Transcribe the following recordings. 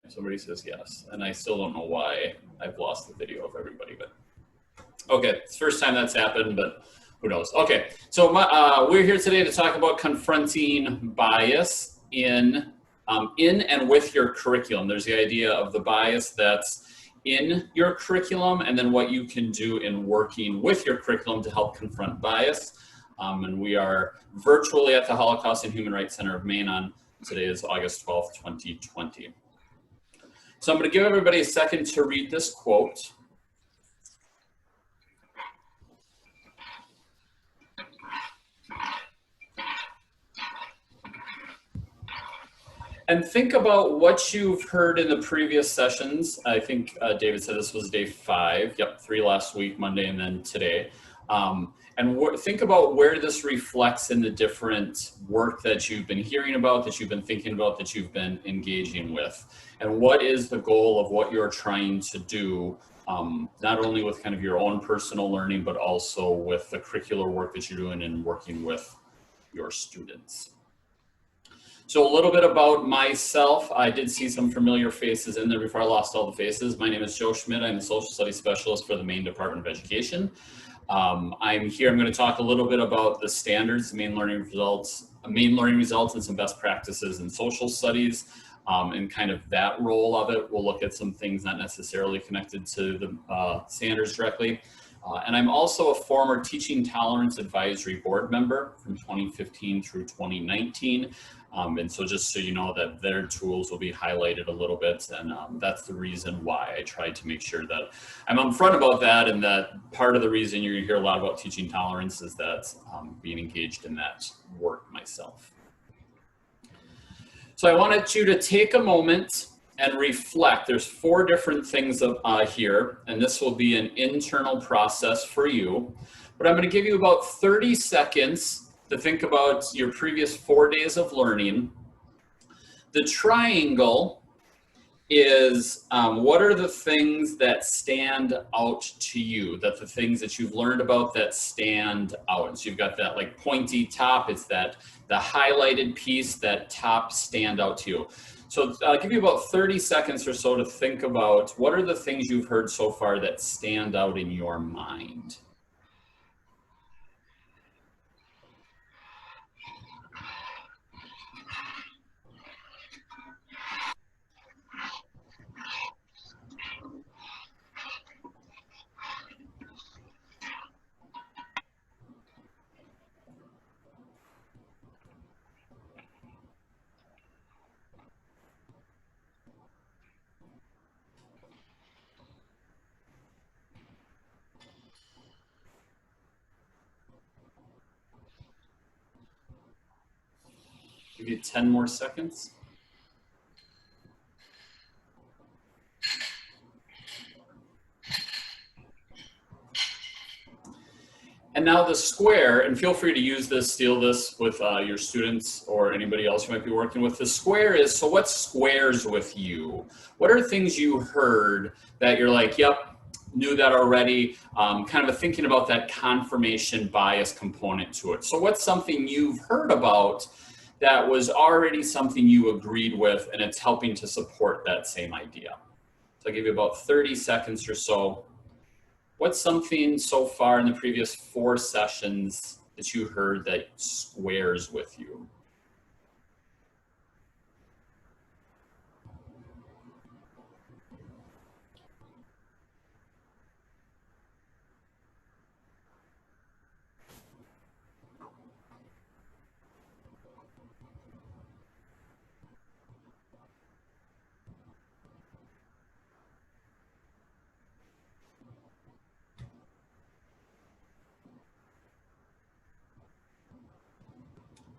Somebody says yes, and I still don't know why I've lost the video of everybody, but okay, it's the first time that's happened, but who knows. Okay, so we're here today to talk about confronting bias in and with your curriculum. There's the idea of the bias that's in your curriculum, and then what you can do in working with your curriculum to help confront bias. And we are virtually at the Holocaust and Human Rights Center of Maine today is August 12th, 2020. So I'm going to give everybody a second to read this quote. And think about what you've heard in the previous sessions. I think David said this was day 5. Yep, 3 last week, Monday, and then today. And think about where this reflects in the different work that you've been hearing about, that you've been thinking about, that you've been engaging with. And what is the goal of what you're trying to do, not only with kind of your own personal learning, but also with the curricular work that you're doing and working with your students. So a little bit about myself. I did see some familiar faces in there before I lost all the faces. My name is Joe Schmidt. I'm the Social Studies Specialist for the Maine Department of Education. I'm here, I'm going to talk a little bit about the standards, Maine learning results and some best practices in social studies, and kind of that role of it. We'll look at some things not necessarily connected to the standards directly. And I'm also a former Teaching Tolerance Advisory Board member from 2015 through 2019. And so just so you know that their tools will be highlighted a little bit, and that's the reason why I tried to make sure that I'm upfront about that, and that part of the reason you're going to hear a lot about teaching tolerance is that being engaged in that work myself. So I wanted you to take a moment and reflect. There's 4 different things here, and this will be an internal process for you, but I'm going to give you about 30 seconds to think about your previous 4 days of learning. The triangle is what are the things that stand out to you, that the things that you've learned about that stand out. So you've got that like pointy top, it's that the highlighted piece, that top stand out to you. So I'll give you about 30 seconds or so to think about what are the things you've heard so far that stand out in your mind. Give you 10 more seconds. And now the square, and feel free to use this, steal this with your students or anybody else you might be working with. The square is, so what squares with you? What are things you heard that you're like, yep, knew that already, kind of thinking about that confirmation bias component to it. So what's something you've heard about that was already something you agreed with, and it's helping to support that same idea? So I'll give you about 30 seconds or so. What's something so far in the previous 4 sessions that you heard that squares with you?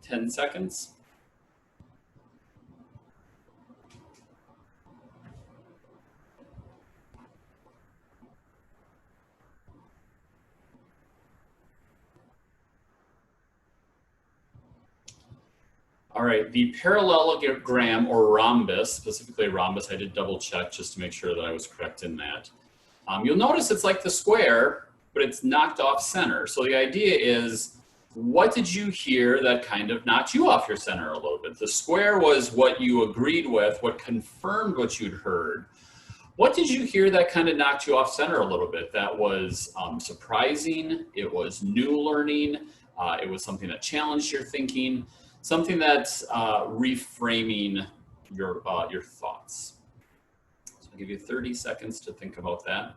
Ten seconds. All right, the parallelogram or rhombus, specifically rhombus, I did double check just to make sure that I was correct in that. You'll notice it's like the square, but it's knocked off center. So the idea is what did you hear that kind of knocked you off your center a little bit? The square was what you agreed with, what confirmed what you'd heard. What did you hear that kind of knocked you off center a little bit? That was surprising, it was new learning, it was something that challenged your thinking, something that's reframing your thoughts. So I'll give you 30 seconds to think about that.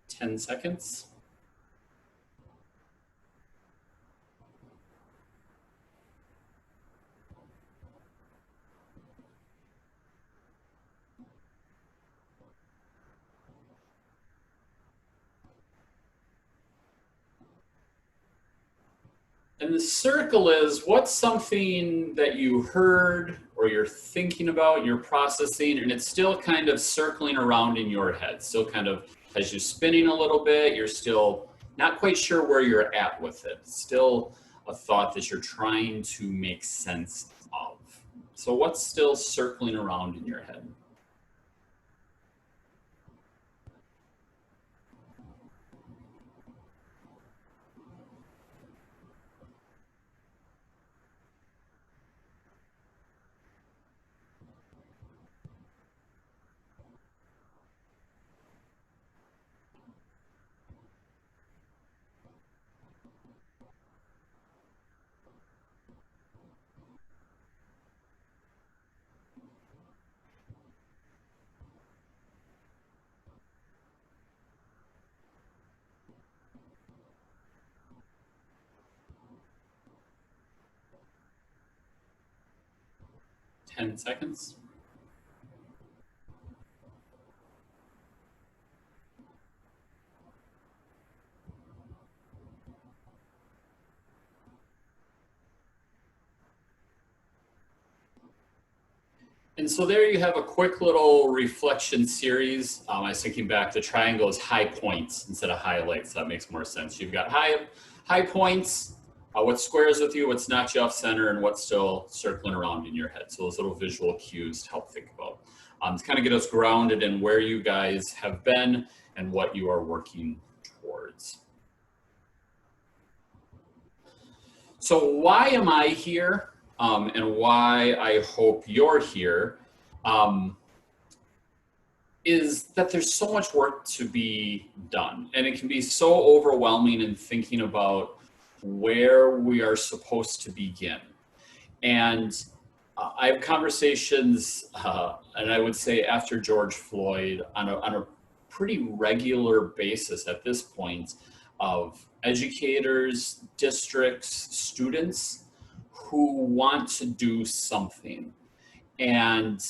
Ten seconds. And the circle is, what's something that you heard or you're thinking about, you're processing, and it's still kind of circling around in your head, still kind of has you spinning a little bit, you're still not quite sure where you're at with it. It's still a thought that you're trying to make sense of. So what's still circling around in your head? Ten seconds. And so there you have a quick little reflection series. I was thinking back, the triangle is high points instead of highlights. So that makes more sense. You've got high points, what squares with you, what's knocked you off center, and what's still circling around in your head. So those little visual cues to help think about. To kind of get us grounded in where you guys have been and what you are working towards. So why am I here? And why I hope you're here is that there's so much work to be done, and it can be so overwhelming in thinking about where we are supposed to begin. And I have conversations, and I would say after George Floyd, on a pretty regular basis at this point, of educators, districts, students who want to do something. And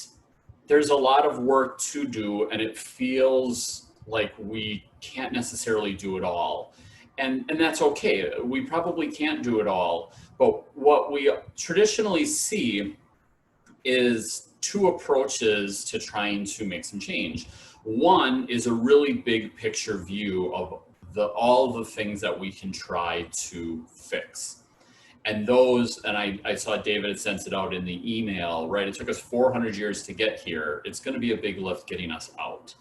there's a lot of work to do, and it feels like we can't necessarily do it all. And that's okay. We probably can't do it all. But what we traditionally see is two approaches to trying to make some change. One is a really big picture view of all the things that we can try to fix. And those, and I saw David had sent it out in the email, right? It took us 400 years to get here. It's going to be a big lift getting us out.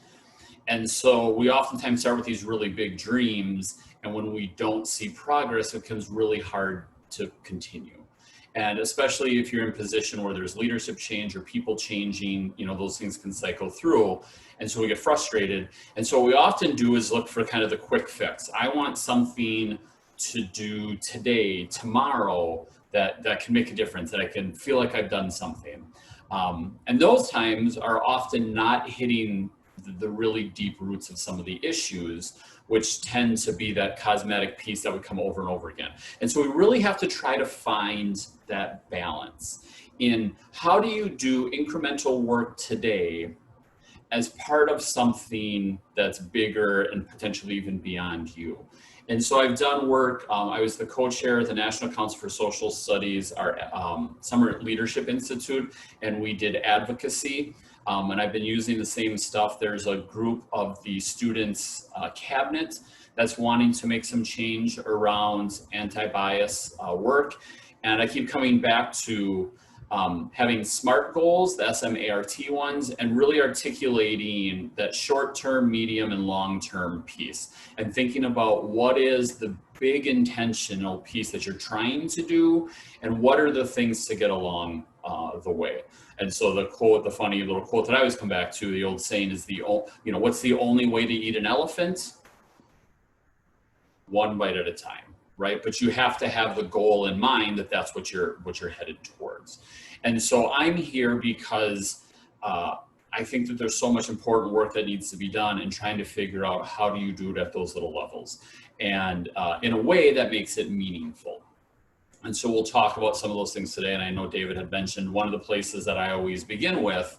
And so we oftentimes start with these really big dreams, and when we don't see progress, it becomes really hard to continue. And especially if you're in a position where there's leadership change or people changing, you know, those things can cycle through. And so we get frustrated. And so what we often do is look for kind of the quick fix. I want something to do today, tomorrow, that can make a difference, that I can feel like I've done something. And those times are often not hitting the really deep roots of some of the issues, which tend to be that cosmetic piece that would come over and over again. And so we really have to try to find that balance in how do you do incremental work today as part of something that's bigger and potentially even beyond you. And so I've done work. I was the co-chair of the National Council for Social Studies, our Summer Leadership Institute, and we did advocacy. And I've been using the same stuff. There's a group of the students' cabinet that's wanting to make some change around anti-bias work. And I keep coming back to having SMART goals, the SMART ones, and really articulating that short-term, medium, and long-term piece, and thinking about what is the big intentional piece that you're trying to do, and what are the things to get along the way. And so the quote, the funny little quote that I always come back to, the old saying is what's the only way to eat an elephant? One bite at a time. Right? But you have to have the goal in mind that that's what you're headed towards. And so I'm here because I think that there's so much important work that needs to be done in trying to figure out how do you do it at those little levels, and in a way that makes it meaningful. And so we'll talk about some of those things today. And I know David had mentioned one of the places that I always begin with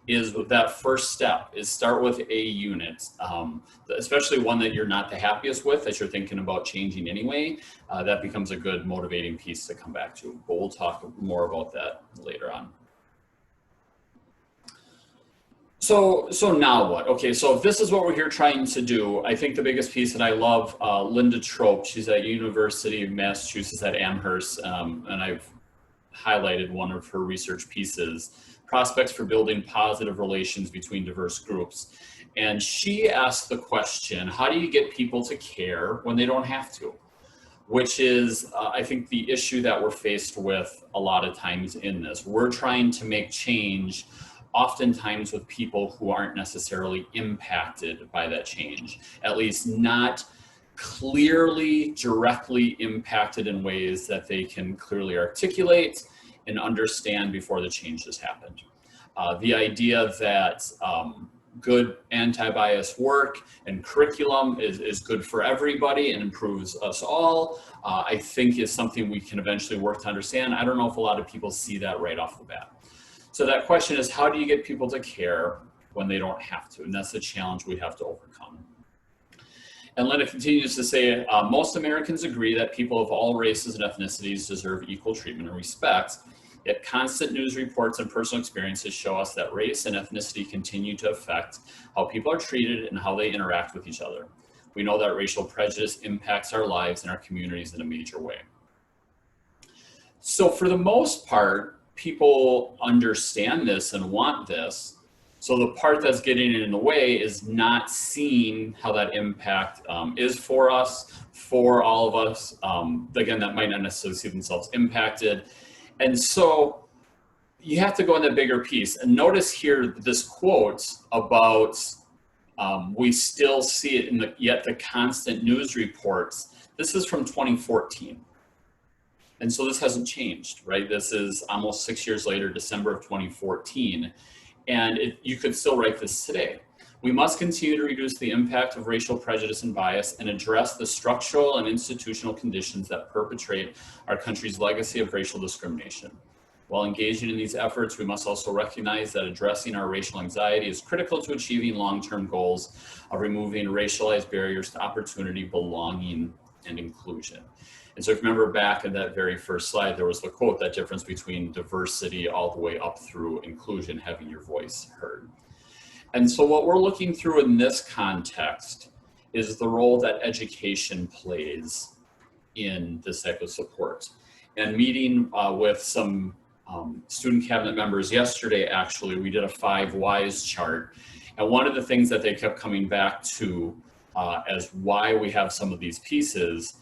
is that first step is start with a unit, especially one that you're not the happiest with, that you're thinking about changing anyway. That becomes a good motivating piece to come back to, but we'll talk more about that later on. So now what? Okay, so if this is what we're here trying to do, I think the biggest piece that I love, Linda Trope, she's at University of Massachusetts at Amherst, and I've highlighted one of her research pieces, Prospects for Building Positive Relations Between Diverse Groups. And she asked the question, how do you get people to care when they don't have to? Which is, I think, the issue that we're faced with a lot of times in this. We're trying to make change, oftentimes with people who aren't necessarily impacted by that change, at least not clearly, directly impacted in ways that they can clearly articulate and understand before the change has happened. The idea that good anti-bias work and curriculum is good for everybody and improves us all, I think is something we can eventually work to understand. I don't know if a lot of people see that right off the bat. So that question is, how do you get people to care when they don't have to? And that's the challenge we have to overcome. And Linda continues to say, most Americans agree that people of all races and ethnicities deserve equal treatment and respect. Yet constant news reports and personal experiences show us that race and ethnicity continue to affect how people are treated and how they interact with each other. We know that racial prejudice impacts our lives and our communities in a major way. So for the most part, people understand this and want this. So the part that's getting in the way is not seeing how that impact is for us, for all of us. Again, that might not necessarily see themselves impacted. And so you have to go in the bigger piece. And notice here this quote about we still see it in yet the constant news reports. This is from 2014. And so this hasn't changed, right? This is almost 6 years later, December of 2014. And you could still write this today. We must continue to reduce the impact of racial prejudice and bias and address the structural and institutional conditions that perpetrate our country's legacy of racial discrimination. While engaging in these efforts, we must also recognize that addressing our racial anxiety is critical to achieving long-term goals of removing racialized barriers to opportunity, belonging, and inclusion. And so if you remember back in that very first slide, there was the quote, that difference between diversity all the way up through inclusion, having your voice heard. And so what we're looking through in this context is the role that education plays in this type of support. And meeting with some student cabinet members yesterday, actually, we did a 5 whys chart. And one of the things that they kept coming back to as why we have some of these pieces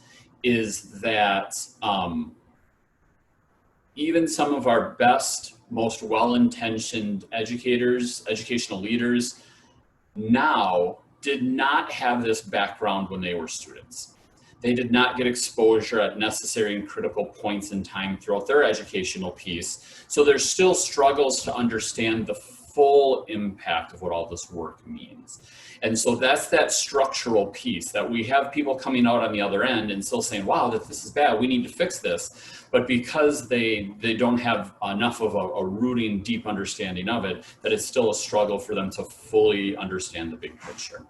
is that even some of our best, most well-intentioned educators, educational leaders now did not have this background when they were students. They did not get exposure at necessary and critical points in time throughout their educational piece. So there's still struggles to understand the full impact of what all this work means. And so that's that structural piece, that we have people coming out on the other end and still saying, wow, that this is bad, we need to fix this. But because they don't have enough of a rooting, deep understanding of it, that it's still a struggle for them to fully understand the big picture.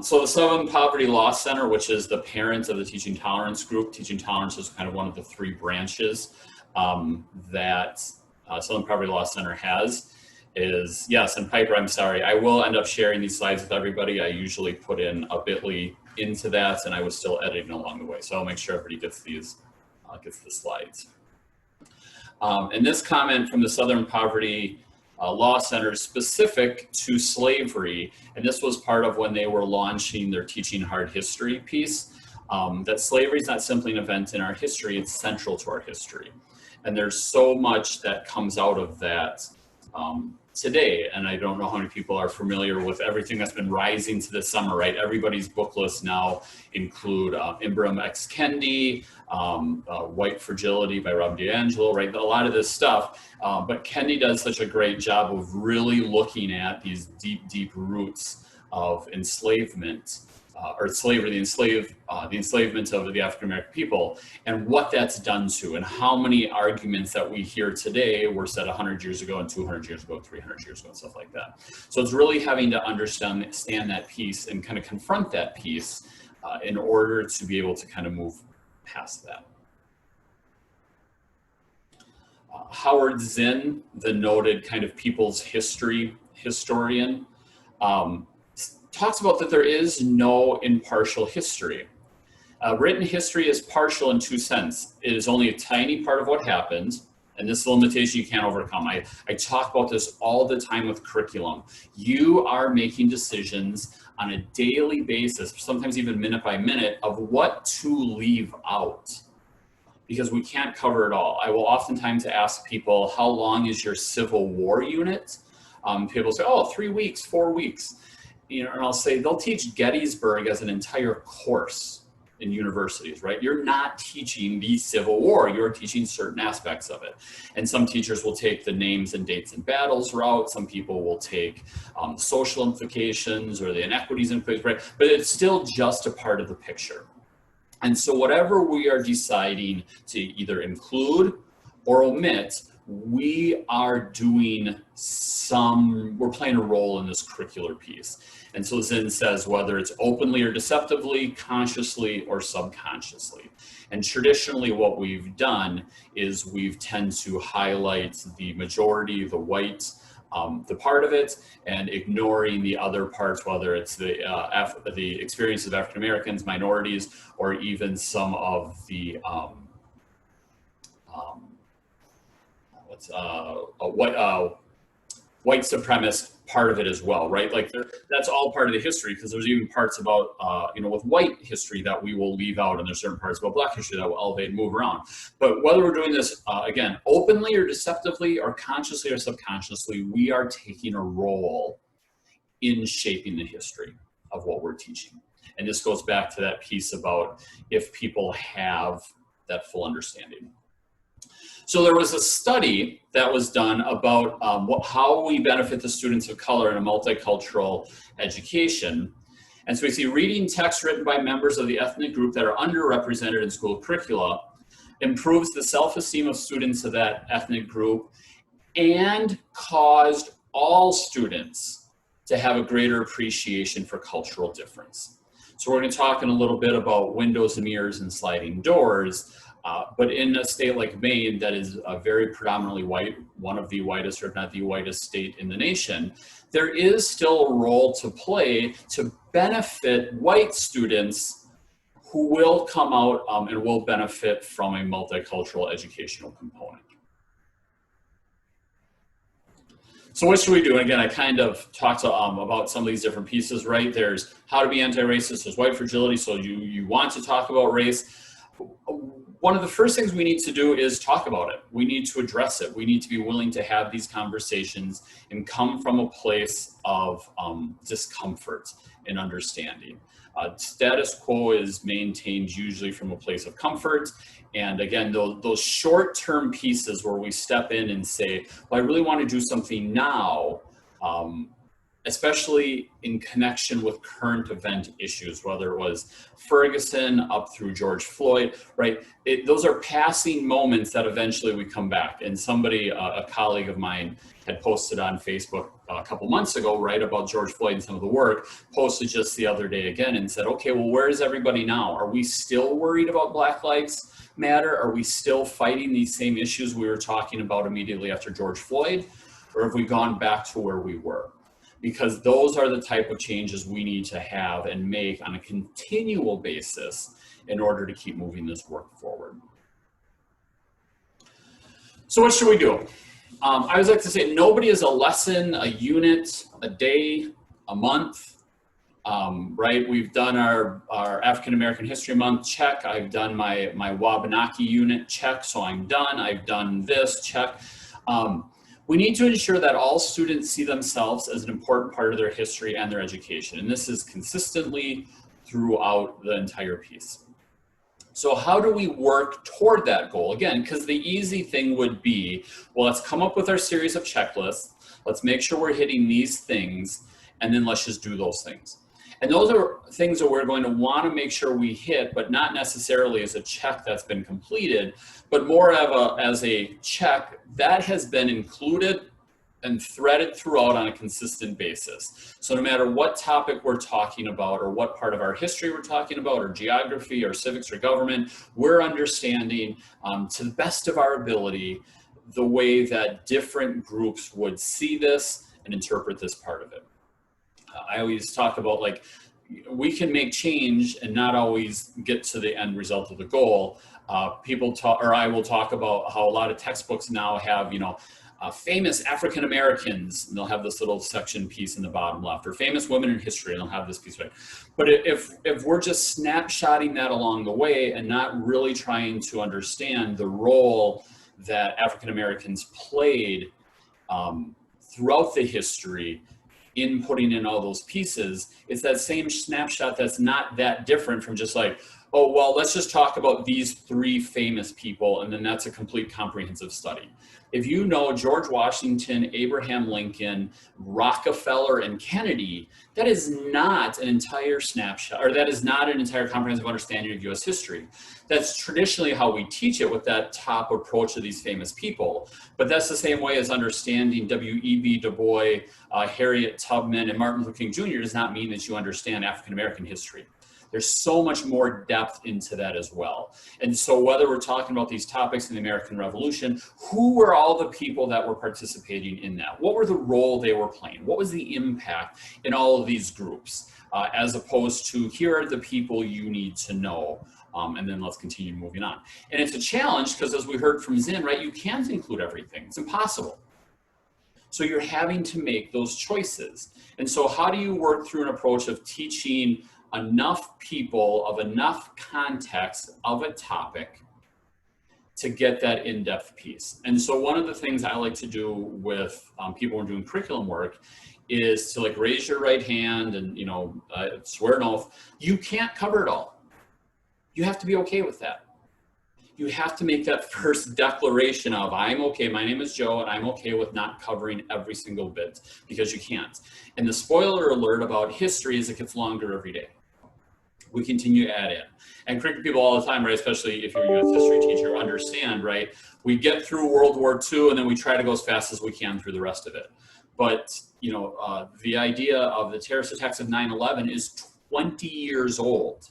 So the Southern Poverty Law Center, which is the parent of the Teaching Tolerance group, Teaching Tolerance is kind of one of the three branches that Southern Poverty Law Center has, is, yes, and Piper, I'm sorry, I will end up sharing these slides with everybody. I usually put in a bit.ly into that, and I was still editing along the way. So I'll make sure everybody gets these, gets the slides. And this comment from the Southern Poverty Law Center specific to slavery, and this was part of when they were launching their Teaching Hard History piece, that slavery is not simply an event in our history, it's central to our history. And there's so much that comes out of that today, and I don't know how many people are familiar with everything that's been rising to this summer, right? Everybody's book lists now include Ibram X. Kendi, White Fragility by Rob DiAngelo, right? A lot of this stuff, but Kendi does such a great job of really looking at these deep, deep roots of enslavement, or slavery, the enslavement of the African American people, and what that's done to, and how many arguments that we hear today were said 100 years ago and 200 years ago, 300 years ago, and stuff like that. So it's really having to understand that piece and kind of confront that piece in order to be able to kind of move past that. Howard Zinn, the noted kind of people's history historian, talks about that there is no impartial history. Written history is partial in two senses. It is only a tiny part of what happens, and this limitation you can't overcome. I talk about this all the time with curriculum. You are making decisions on a daily basis, sometimes even minute by minute, of what to leave out, because we can't cover it all. I will oftentimes ask people, how long is your Civil War unit? People say, oh, 3 weeks, 4 weeks. You know, and I'll say they'll teach Gettysburg as an entire course in universities, right? You're not teaching the Civil War, you're teaching certain aspects of it. And some teachers will take the names and dates and battles route, some people will take social implications or the inequities implications, right? But it's still just a part of the picture. And so whatever we are deciding to either include or omit, we are doing we're playing a role in this curricular piece. And so Zinn says, whether it's openly or deceptively, consciously or subconsciously. And traditionally what we've done is we've tend to highlight the majority, the white, the part of it, and ignoring the other parts, whether it's the experiences of African Americans, minorities, or even some of the white supremacist part of it as well, right? Like that's all part of the history, because there's even parts about, with white history that we will leave out, and there's certain parts about Black history that will elevate and move around. But whether we're doing this, again, openly or deceptively or consciously or subconsciously, we are taking a role in shaping the history of what we're teaching. And this goes back to that piece about if people have that full understanding. So there was a study that was done about how we benefit the students of color in a multicultural education. And so we see reading texts written by members of the ethnic group that are underrepresented in school curricula improves the self-esteem of students of that ethnic group and caused all students to have a greater appreciation for cultural difference. So we're going to talk in a little bit about windows and mirrors and sliding doors. But in a state like Maine, that is very predominantly white, one of the whitest, or if not the whitest state in the nation, there is still a role to play to benefit white students who will come out and will benefit from a multicultural educational component. So what should we do? And again, I kind of talked about some of these different pieces, right? There's how to be anti-racist, there's white fragility, so you want to talk about race. One of the first things we need to do is talk about it. We need to address it. We need to be willing to have these conversations and come from a place of discomfort and understanding. Status quo is maintained usually from a place of comfort. And again, those short-term pieces where we step in and say, well, I really want to do something now, especially in connection with current event issues, whether it was Ferguson up through George Floyd, right? Those are passing moments that eventually we come back. And somebody, a colleague of mine, had posted on Facebook a couple months ago, right, about George Floyd and some of the work, posted just the other day again and said, okay, well, where is everybody now? Are we still worried about Black Lives Matter? Are we still fighting these same issues we were talking about immediately after George Floyd? Or have we gone back to where we were? Because those are the type of changes we need to have and make on a continual basis in order to keep moving this work forward. So what should we do? I always like to say nobody is a lesson, a unit, a day, a month, right? We've done our African American History Month, check. I've done my Wabanaki unit, check, so I'm done. I've done this, check. We need to ensure that all students see themselves as an important part of their history and their education. And this is consistently throughout the entire piece. So how do we work toward that goal? Again, because the easy thing would be, well, let's come up with our series of checklists. Let's make sure we're hitting these things, and then let's just do those things. And those are things that we're going to want to make sure we hit, but not necessarily as a check that's been completed, but more of as a check that has been included and threaded throughout on a consistent basis. So no matter what topic we're talking about or what part of our history we're talking about or geography or civics or government, we're understanding to the best of our ability the way that different groups would see this and interpret this part of it. I always talk about, like, we can make change and not always get to the end result of the goal. People talk, or I will talk about how a lot of textbooks now have, famous African Americans, and they'll have this little section piece in the bottom left, or famous women in history, and they'll have this piece right. But if we're just snapshotting that along the way and not really trying to understand the role that African Americans played throughout the history in putting in all those pieces, it's that same snapshot that's not that different from just like, oh, well, let's just talk about these 3 famous people, and then that's a complete comprehensive study. If you know George Washington, Abraham Lincoln, Rockefeller, and Kennedy, that is not an entire snapshot, or that is not an entire comprehensive understanding of US history. That's traditionally how we teach it, with that top approach to these famous people. But that's the same way as understanding W.E.B. Du Bois, Harriet Tubman, and Martin Luther King Jr. does not mean that you understand African American history. There's so much more depth into that as well. And so whether we're talking about these topics in the American Revolution, who were all the people that were participating in that? What were the role they were playing? What was the impact in all of these groups? As opposed to, here are the people you need to know, and then let's continue moving on. And it's a challenge because, as we heard from Zin, right, you can't include everything. It's impossible. So you're having to make those choices. And so how do you work through an approach of teaching enough people of enough context of a topic to get that in-depth piece? And so one of the things I like to do with people who are doing curriculum work is to, like, raise your right hand and, swear an oath. You can't cover it all. You have to be okay with that. You have to make that first declaration of, I'm okay, my name is Joe, and I'm okay with not covering every single bit, because you can't. And the spoiler alert about history is it gets longer every day. We continue to add in. And curriculum people all the time, right, especially if you're a US history teacher, understand, right, we get through World War II and then we try to go as fast as we can through the rest of it. But, the idea of the terrorist attacks of 9/11 is 20 years old.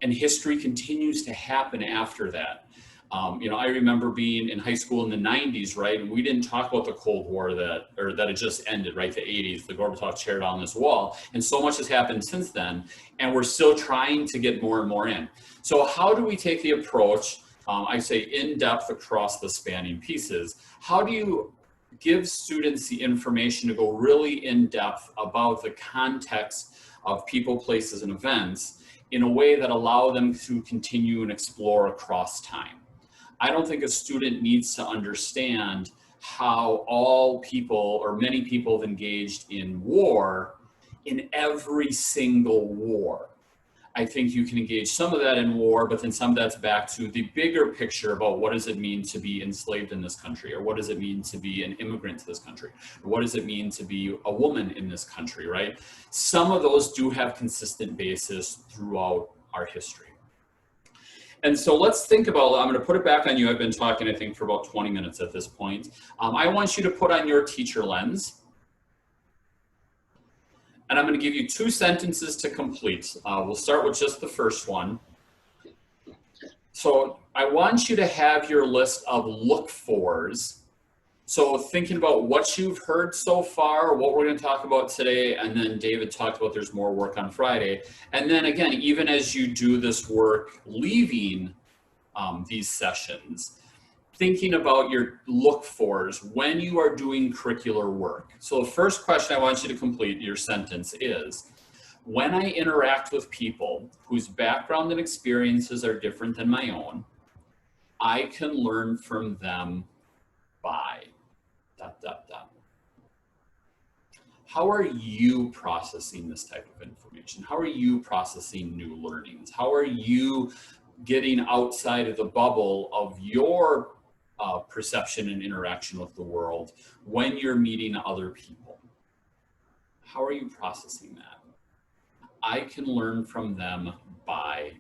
And history continues to happen after that. I remember being in high school in the 90s, right? And we didn't talk about the Cold War that it just ended, right? The 80s, the Gorbachev chair down this wall. And so much has happened since then. And we're still trying to get more and more in. So how do we take the approach, I say in depth across the spanning pieces? How do you give students the information to go really in depth about the context of people, places, and events in a way that allow them to continue and explore across time? I don't think a student needs to understand how all people or many people have engaged in war in every single war. I think you can engage some of that in war, but then some of that's back to the bigger picture about what does it mean to be enslaved in this country, or what does it mean to be an immigrant to this country, or what does it mean to be a woman in this country, right? Some of those do have consistent basis throughout our history. And so let's think about, I'm going to put it back on you. I've been talking, I think, for about 20 minutes at this point. I want you to put on your teacher lens. And I'm going to give you 2 sentences to complete. We'll start with just the first one. So I want you to have your list of look-fors. So thinking about what you've heard so far, what we're going to talk about today, and then David talked about there's more work on Friday. And then again, even as you do this work leaving these sessions, thinking about your look-fors when you are doing curricular work. So the first question I want you to complete your sentence is, when I interact with people whose background and experiences are different than my own, I can learn from them by ... How are you processing this type of information? How are you processing new learnings? How are you getting outside of the bubble of your perception and interaction with the world when you're meeting other people? How are you processing that? I can learn from them by ...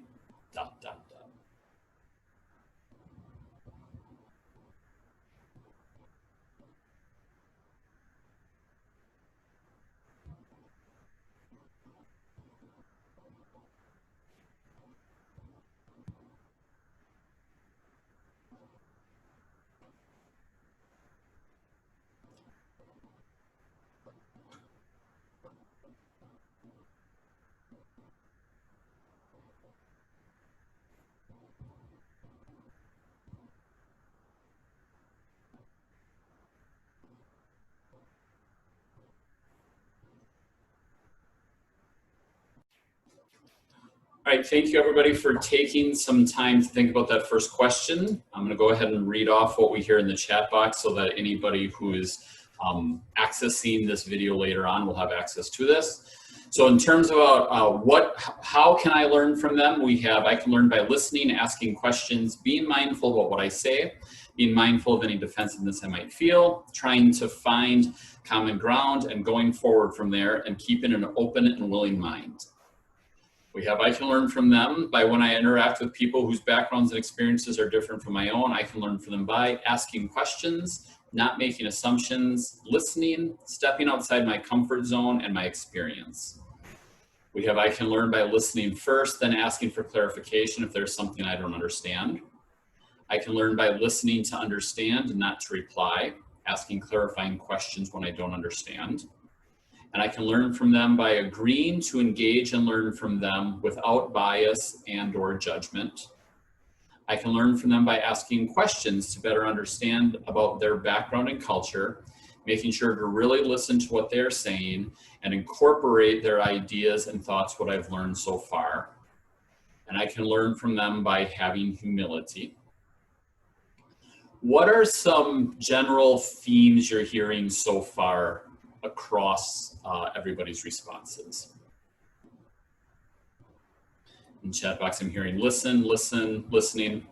All right, thank you everybody for taking some time to think about that first question. I'm gonna go ahead and read off what we hear in the chat box so that anybody who is accessing this video later on will have access to this. So in terms of how can I learn from them? We have, I can learn by listening, asking questions, being mindful about what I say, being mindful of any defensiveness I might feel, trying to find common ground and going forward from there and keeping an open and willing mind. We have, I can learn from them by when I interact with people whose backgrounds and experiences are different from my own. I can learn from them by asking questions, not making assumptions, listening, stepping outside my comfort zone and my experience. We have, I can learn by listening first, then asking for clarification if there's something I don't understand. I can learn by listening to understand and not to reply, asking clarifying questions when I don't understand. And I can learn from them by agreeing to engage and learn from them without bias and/or judgment. I can learn from them by asking questions to better understand about their background and culture, making sure to really listen to what they're saying and incorporate their ideas and thoughts, what I've learned so far. And I can learn from them by having humility. What are some general themes you're hearing so far across everybody's responses? In the chat box, I'm hearing listen, listen, listening.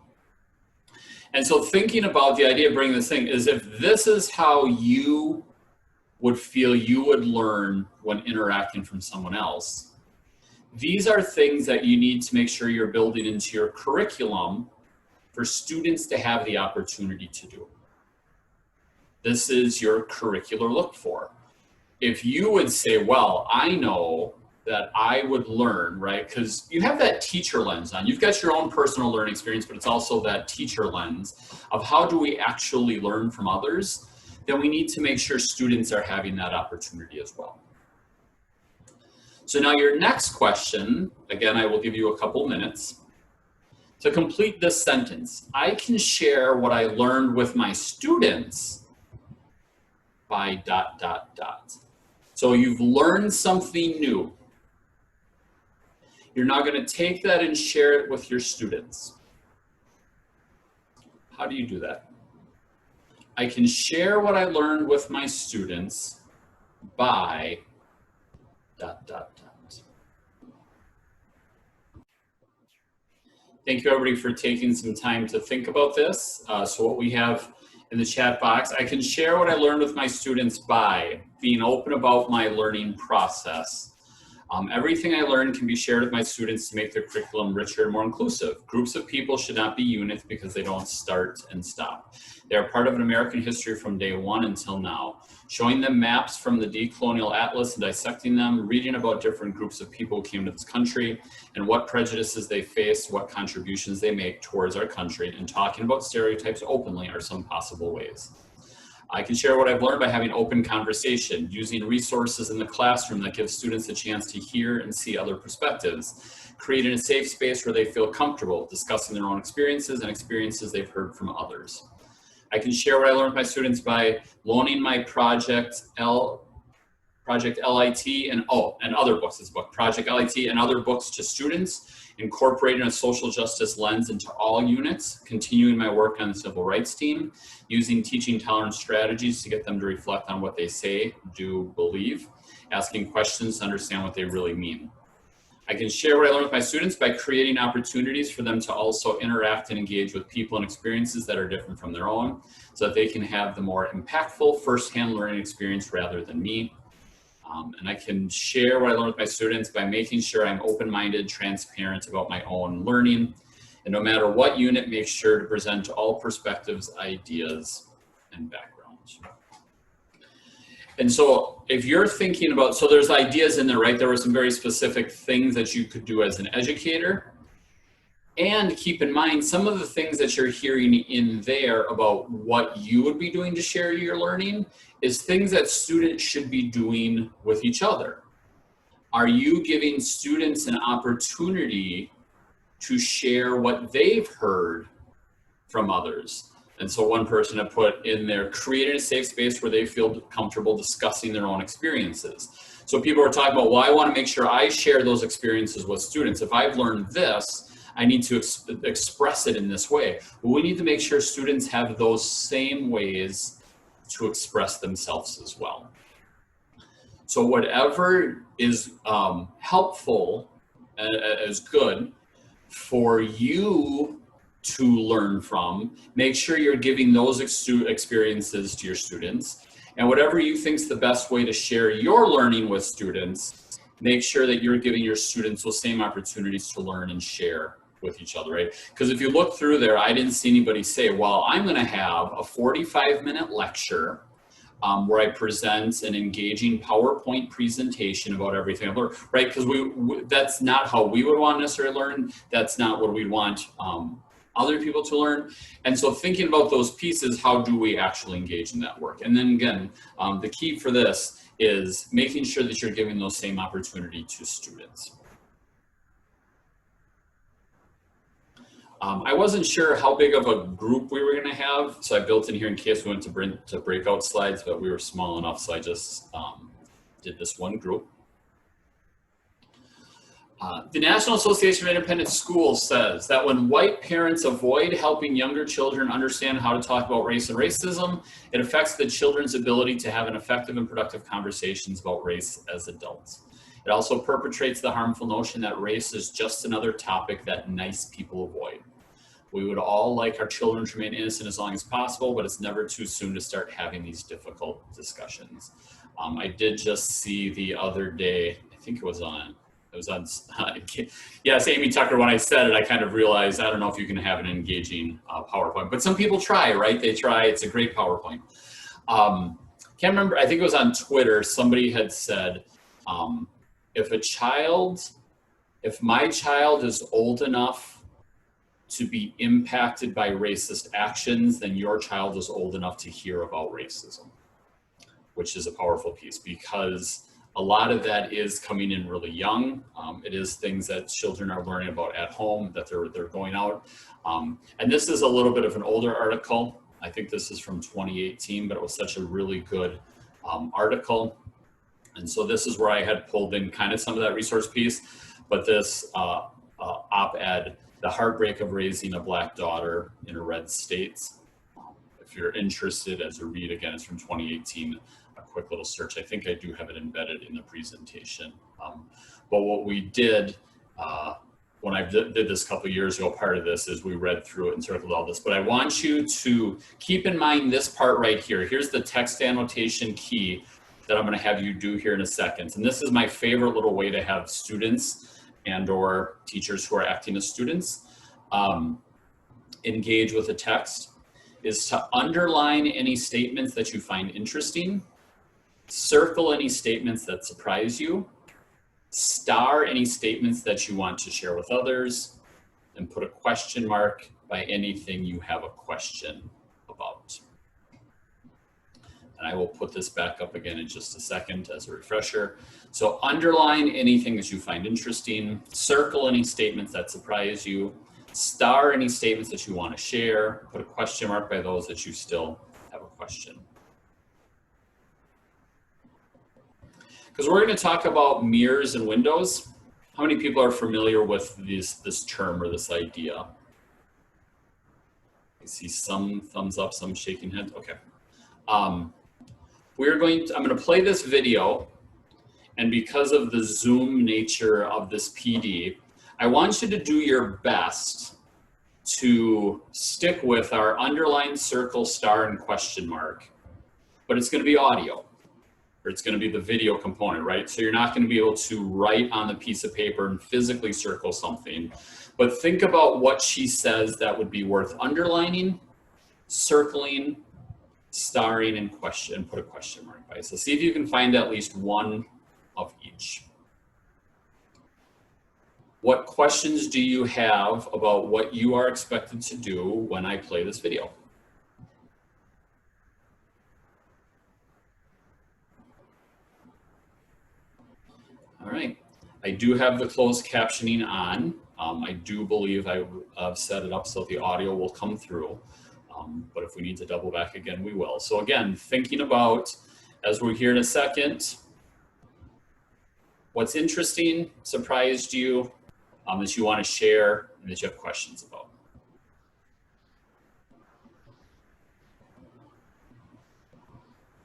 And so thinking about the idea of bringing this thing is, if this is how you would feel you would learn when interacting from someone else, these are things that you need to make sure you're building into your curriculum for students to have the opportunity to do. This is your curricular look for. If you would say, well, I know that I would learn, right? Because you have that teacher lens on. You've got your own personal learning experience, but it's also that teacher lens of how do we actually learn from others? Then we need to make sure students are having that opportunity as well. So now your next question, again, I will give you a couple minutes to complete this sentence. I can share what I learned with my students by ... So you've learned something new. You're now going to take that and share it with your students. How do you do that? I can share what I learned with my students by ... dot, dot, dot. Thank you everybody for taking some time to think about this. So what we have in the chat box, I can share what I learned with my students by being open about my learning process. Everything I learn can be shared with my students to make their curriculum richer and more inclusive. Groups of people should not be units because they don't start and stop. They are part of an American history from day one until now. Showing them maps from the decolonial atlas and dissecting them, reading about different groups of people who came to this country and what prejudices they face, what contributions they make towards our country, and talking about stereotypes openly are some possible ways. I can share what I've learned by having open conversation, using resources in the classroom that give students a chance to hear and see other perspectives, creating a safe space where they feel comfortable discussing their own experiences and experiences they've heard from others. I can share what I learned with my students by loaning my Project LIT and other books, this book, Project LIT and other books to students, incorporating a social justice lens into all units, continuing my work on the civil rights team, using teaching tolerance strategies to get them to reflect on what they say, do, believe, asking questions to understand what they really mean. I can share what I learned with my students by creating opportunities for them to also interact and engage with people and experiences that are different from their own, so that they can have the more impactful firsthand learning experience rather than me. And I can share what I learned with my students by making sure I'm open-minded, transparent about my own learning. And no matter what unit, make sure to present all perspectives, ideas, and backgrounds. And so if you're thinking about, so there's ideas in there, right? There were some very specific things that you could do as an educator. And keep in mind, some of the things that you're hearing in there about what you would be doing to share your learning is things that students should be doing with each other. Are you giving students an opportunity to share what they've heard from others? And so one person had put in there, creating a safe space where they feel comfortable discussing their own experiences. So people are talking about, well, I want to make sure I share those experiences with students. If I've learned this, I need to express it in this way. But we need to make sure students have those same ways to express themselves as well. So whatever is helpful is good for you to learn from, make sure you're giving those experiences to your students. And whatever you think is the best way to share your learning with students, make sure that you're giving your students those same opportunities to learn and share with each other, right? Because if you look through there, I didn't see anybody say, well, I'm gonna have a 45-minute lecture where I present an engaging PowerPoint presentation about everything I've learned, right? Because that's not how we would want to necessarily learn. That's not what we'd want other people to learn. And so thinking about those pieces, how do we actually engage in that work? And then again, the key for this is making sure that you're giving those same opportunity to students. I wasn't sure how big of a group we were going to have, so I built in here in case we went to breakout slides, but we were small enough, so I just did this one group. The National Association of Independent Schools says that when white parents avoid helping younger children understand how to talk about race and racism, it affects the children's ability to have an effective and productive conversations about race as adults. It also perpetrates the harmful notion that race is just another topic that nice people avoid. We would all like our children to remain innocent as long as possible, but it's never too soon to start having these difficult discussions. I did just see the other day, I think it was on, yes, Amy Tucker, when I said it, I kind of realized, I don't know if you can have an engaging PowerPoint, but some people try, right? They try, it's a great PowerPoint. Can't remember, I think it was on Twitter, somebody had said, if my child is old enough to be impacted by racist actions, then your child is old enough to hear about racism, which is a powerful piece because a lot of that is coming in really young. It is things that children are learning about at home, that they're going out. And this is a little bit of an older article. I think this is from 2018, but it was such a really good article. And so this is where I had pulled in kind of some of that resource piece, but this op-ed, The Heartbreak of Raising a Black Daughter in a Red State. If you're interested, as a read, again, it's from 2018, a quick little search. I think I do have it embedded in the presentation. But what we did when I did this a couple of years ago, part of this is we read through it and circled all this. But I want you to keep in mind this part right here. Here's the text annotation key that I'm going to have you do here in a second. And this is my favorite little way to have students and or teachers who are acting as students engage with the text, is to underline any statements that you find interesting, circle any statements that surprise you, star any statements that you want to share with others, and put a question mark by anything you have a question about. And I will put this back up again in just a second as a refresher. So underline anything that you find interesting, circle any statements that surprise you, star any statements that you want to share, put a question mark by those that you still have a question. Because we're going to talk about mirrors and windows. How many people are familiar with this term or this idea? I see some thumbs up, some shaking heads. Okay. I'm going to play this video, and because of the Zoom nature of this PD, I want you to do your best to stick with our underline, circle, star, and question mark, but it's going to be audio, or it's going to be the video component, right? So you're not going to be able to write on the piece of paper and physically circle something, but think about what she says that would be worth underlining, circling, starring, and put a question mark by. So see if you can find at least one of each. What questions do you have about what you are expected to do when I play this video? All right, I do have the closed captioning on. I do believe I've set it up so the audio will come through, but if we need to double back again, we will. So again, thinking about, as we're here in a second, what's interesting, surprised you, that you want to share, and that you have questions about.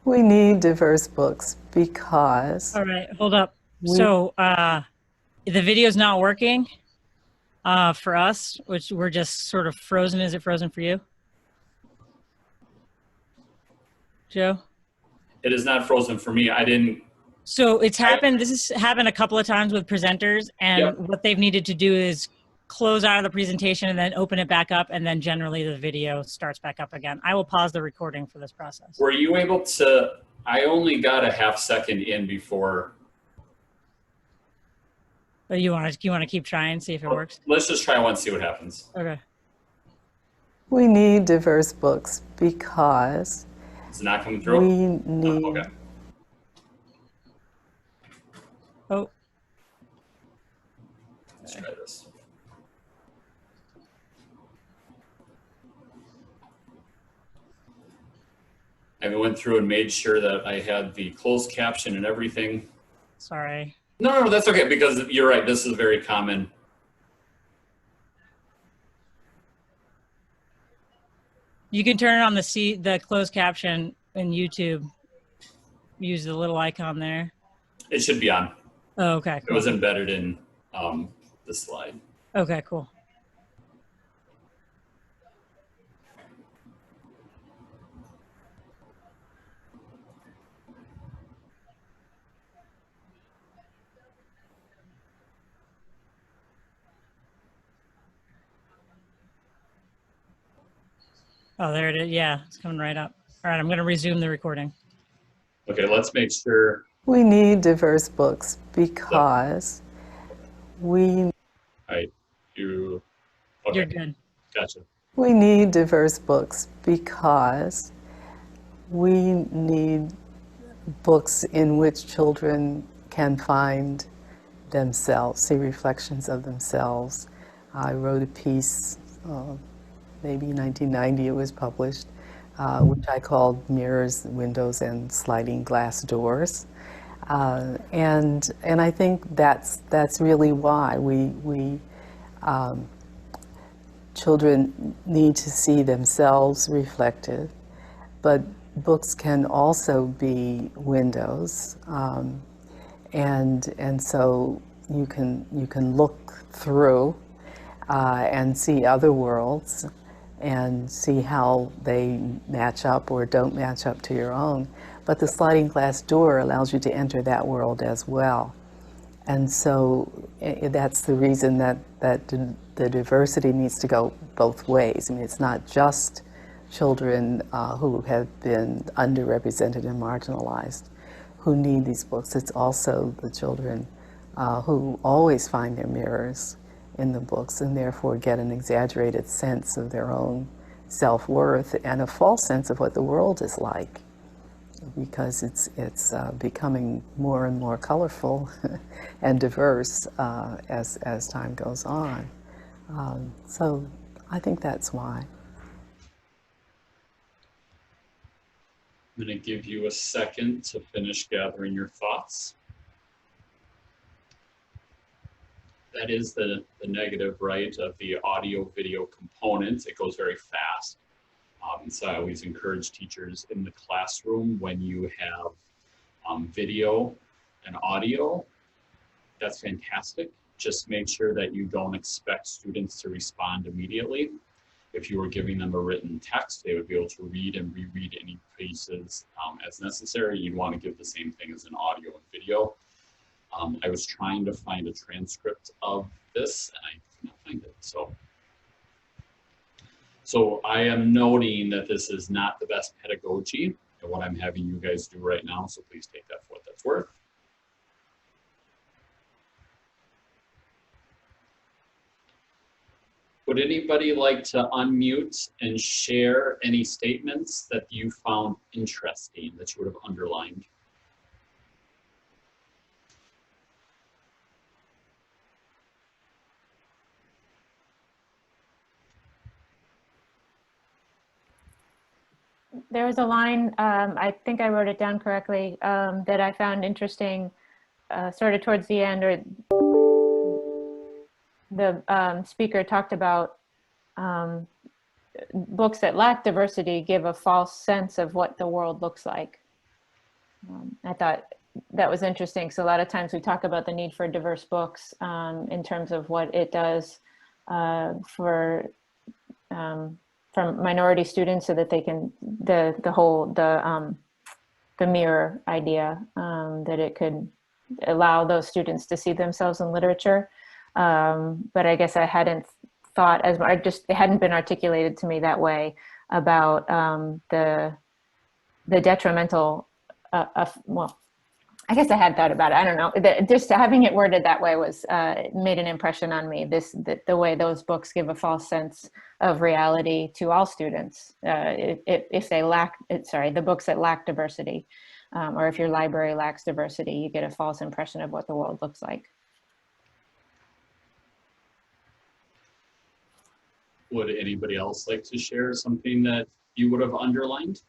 We need diverse books because... All right, hold up. So the video's not working for us, which we're just sort of frozen. Is it frozen for you, Joe? It is not frozen for me. I didn't. So it's happened. This has happened a couple of times with presenters, and Yep. What they've needed to do is close out of the presentation and then open it back up, and then generally the video starts back up again. I will pause the recording for this process. Were you able to? I only got a half second in before. But you want to keep trying, see if it works? Let's just try once, see what happens. Okay. We need diverse books because... Is it not coming through? We need... Oh, okay. Oh. Let's try this. I went through and made sure that I had the closed caption and everything. Sorry. No, that's okay, because you're right. This is very common. You can turn it on the closed caption in YouTube. Use the little icon there. It should be on. Oh, okay. Cool. It was embedded in the slide. Okay, cool. Oh, there it is. Yeah, it's coming right up. All right, I'm going to resume the recording. Okay, let's make sure. We need diverse books because we... I do. Okay. You're good. Gotcha. We need diverse books because we need books in which children can find themselves, see reflections of themselves. I wrote a piece, maybe 1990 it was published, which I called Mirrors, Windows, and Sliding Glass Doors. And I think that's really why children need to see themselves reflected, but books can also be windows, and so you can look through and see other worlds and see how they match up or don't match up to your own. But the sliding glass door allows you to enter that world as well. And so that's the reason that the diversity needs to go both ways. I mean, it's not just children who have been underrepresented and marginalized who need these books. It's also the children who always find their mirrors in the books and therefore get an exaggerated sense of their own self-worth and a false sense of what the world is like, because it's becoming more and more colorful and diverse as time goes on. So I think that's why. I'm going to give you a second to finish gathering your thoughts. That is the negative, right, of the audio video component. It goes very fast. So I always encourage teachers in the classroom, when you have video and audio, that's fantastic. Just make sure that you don't expect students to respond immediately. If you were giving them a written text, they would be able to read and reread any pieces as necessary. You'd want to give the same thing as an audio and video. I was trying to find a transcript of this and I could not find it. So I am noting that this is not the best pedagogy and what I'm having you guys do right now. So please take that for what that's worth. Would anybody like to unmute and share any statements that you found interesting that you would have underlined? There was a line, I think I wrote it down correctly, that I found interesting, sort of towards the end, or the speaker talked about books that lack diversity give a false sense of what the world looks like. I thought that was interesting. So a lot of times we talk about the need for diverse books in terms of what it does for minority students, so that they can, the mirror idea, that it could allow those students to see themselves in literature. But I guess I hadn't thought as much, it hadn't been articulated to me that way about the detrimental, well, I guess I had thought about it. I don't know. Just having it worded that way was made an impression on me. The way those books give a false sense of reality to all students. If they lack, the books that lack diversity, or if your library lacks diversity, you get a false impression of what the world looks like. Would anybody else like to share something that you would have underlined?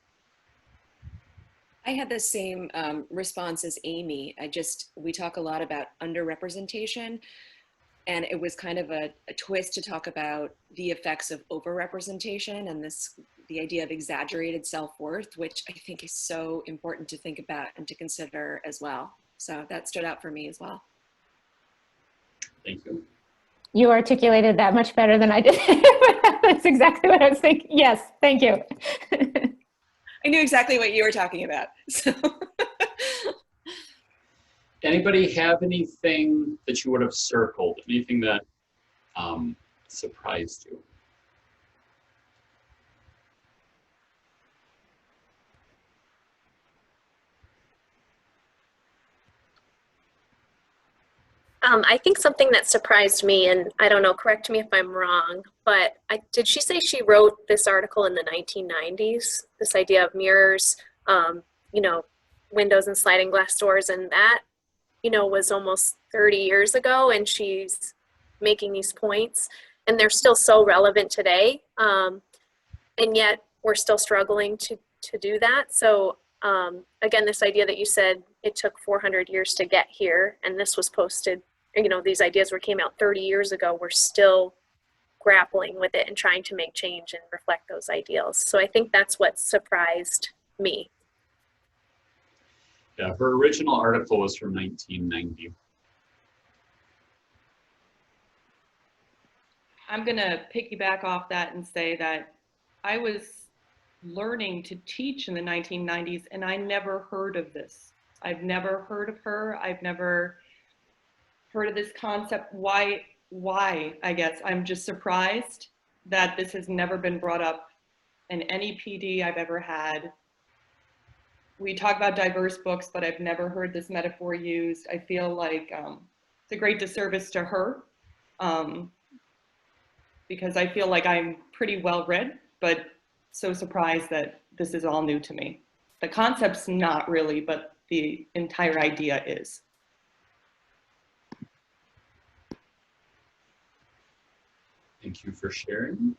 I had the same response as Amy. We talk a lot about underrepresentation, and it was kind of a twist to talk about the effects of overrepresentation and the idea of exaggerated self-worth, which I think is so important to think about and to consider as well. So that stood out for me as well. Thank you. You articulated that much better than I did. That's exactly what I was thinking. Yes, thank you. I knew exactly what you were talking about. So. Anybody have anything that you would have circled? Anything that surprised you? I think something that surprised me, and I don't know, correct me if I'm wrong, but did she say she wrote this article in the 1990s? This idea of mirrors, you know, windows and sliding glass doors, and that, you know, was almost 30 years ago, and she's making these points, and they're still so relevant today, and yet we're still struggling to do that. So again, this idea that you said it took 400 years to get here, and this was posted, you know, these ideas came out 30 years ago, we're still grappling with it and trying to make change and reflect those ideals. So I think that's what surprised me. Yeah, her original article was from 1990. I'm going to piggyback off that and say that I was learning to teach in the 1990s and I never heard of this. I've never heard of her. I've never heard of this concept. Why, I guess. I'm just surprised that this has never been brought up in any PD I've ever had. We talk about diverse books, but I've never heard this metaphor used. I feel like it's a great disservice to her because I feel like I'm pretty well read, but so surprised that this is all new to me. The concept's not really, but the entire idea is. Thank you for sharing.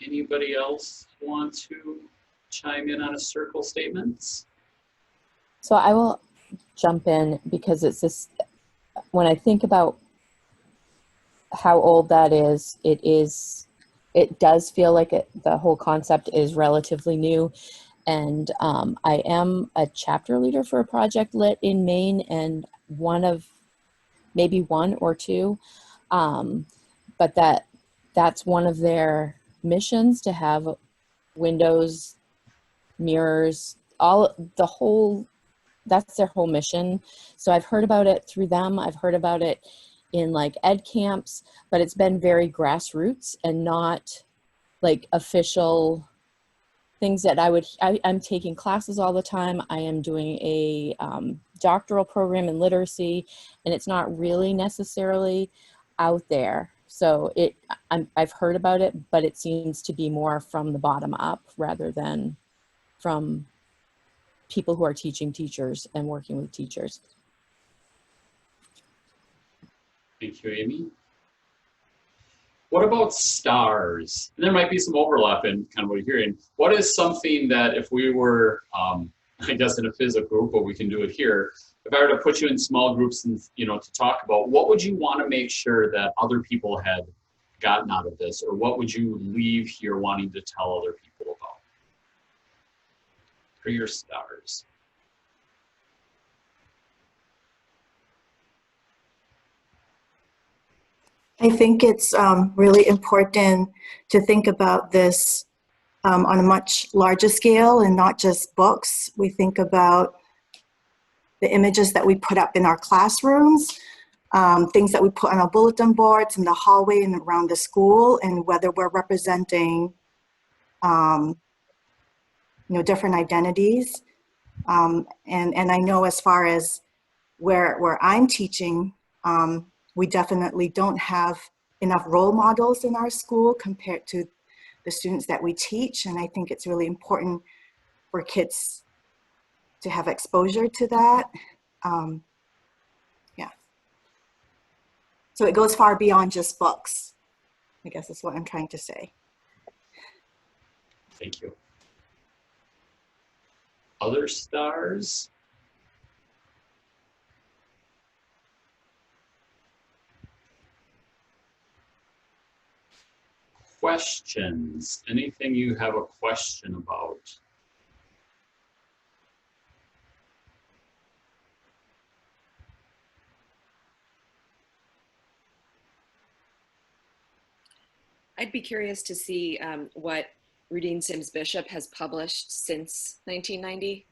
Anybody else want to chime in on a circle statements? So I will jump in because it's this, when I think about how old that is, it does feel like the whole concept is relatively new. And I am a chapter leader for a project lit in Maine, and maybe one or two, but that's one of their missions, to have windows, mirrors, that's their whole mission. So I've heard about it through them. I've heard about it in like ed camps, but it's been very grassroots and not like official things that I'm taking classes all the time. I am doing a doctoral program in literacy, and it's not really necessarily out there. So I've heard about it, but it seems to be more from the bottom up rather than from people who are teaching teachers and working with teachers. Thank you, Amy. What about stars? And there might be some overlap in kind of what you're hearing. What is something that if we were, I guess in a physical group, but we can do it here, if I were to put you in small groups and, to talk about, what would you want to make sure that other people had gotten out of this? Or what would you leave here wanting to tell other people about? What are your stars? I think it's really important to think about this on a much larger scale and not just books. We think about the images that we put up in our classrooms, things that we put on our bulletin boards in the hallway and around the school, and whether we're representing different identities. And I know as far as where I'm teaching, we definitely don't have enough role models in our school compared to the students that we teach. And I think it's really important for kids to have exposure to that. Yeah. So it goes far beyond just books, I guess is what I'm trying to say. Thank you. Other stars? Questions? Anything you have a question about? I'd be curious to see what Rudine Sims Bishop has published since 1990.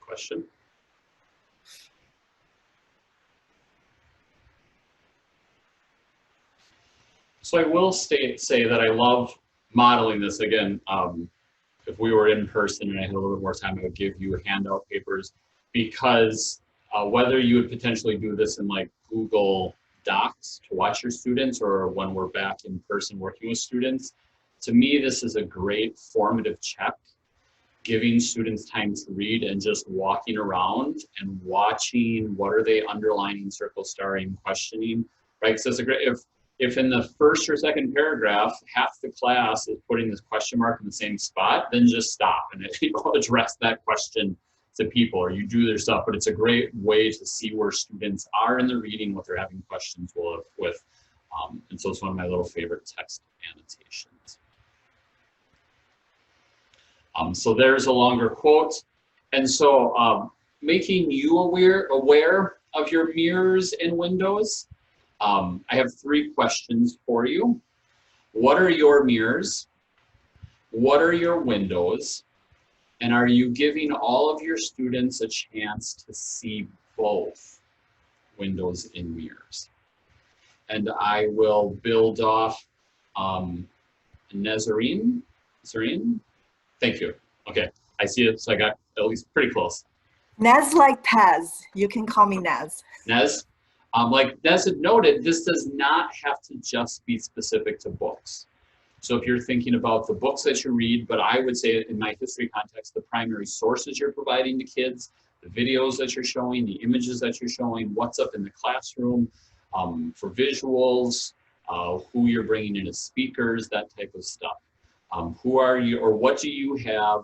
Question? So I will say that I love modeling this. Again, if we were in person and I had a little bit more time, I would give you handout papers, because whether you would potentially do this in like Google Docs to watch your students, or when we're back in person working with students, to me, this is a great formative check, giving students time to read and just walking around and watching what are they underlining, circle, starring, questioning, right? So it's a great, if in the first or second paragraph, half the class is putting this question mark in the same spot, then just stop and address that question people, or you do their stuff, but it's a great way to see where students are in the reading, what they're having questions with. And so it's one of my little favorite text annotations. So there's a longer quote. And so making you aware of your mirrors and windows, I have 3 questions for you. What are your mirrors? What are your windows? And are you giving all of your students a chance to see both windows and mirrors? And I will build off Nazarene. Thank you. Okay, I see it, so I got at least pretty close. Nez like Pez. You can call me Nez. Nez, like Nez had noted, this does not have to just be specific to books. So if you're thinking about the books that you read, but I would say in my history context, the primary sources you're providing to kids, the videos that you're showing, the images that you're showing, what's up in the classroom, for visuals, who you're bringing in as speakers, that type of stuff. Who are you, or what do you have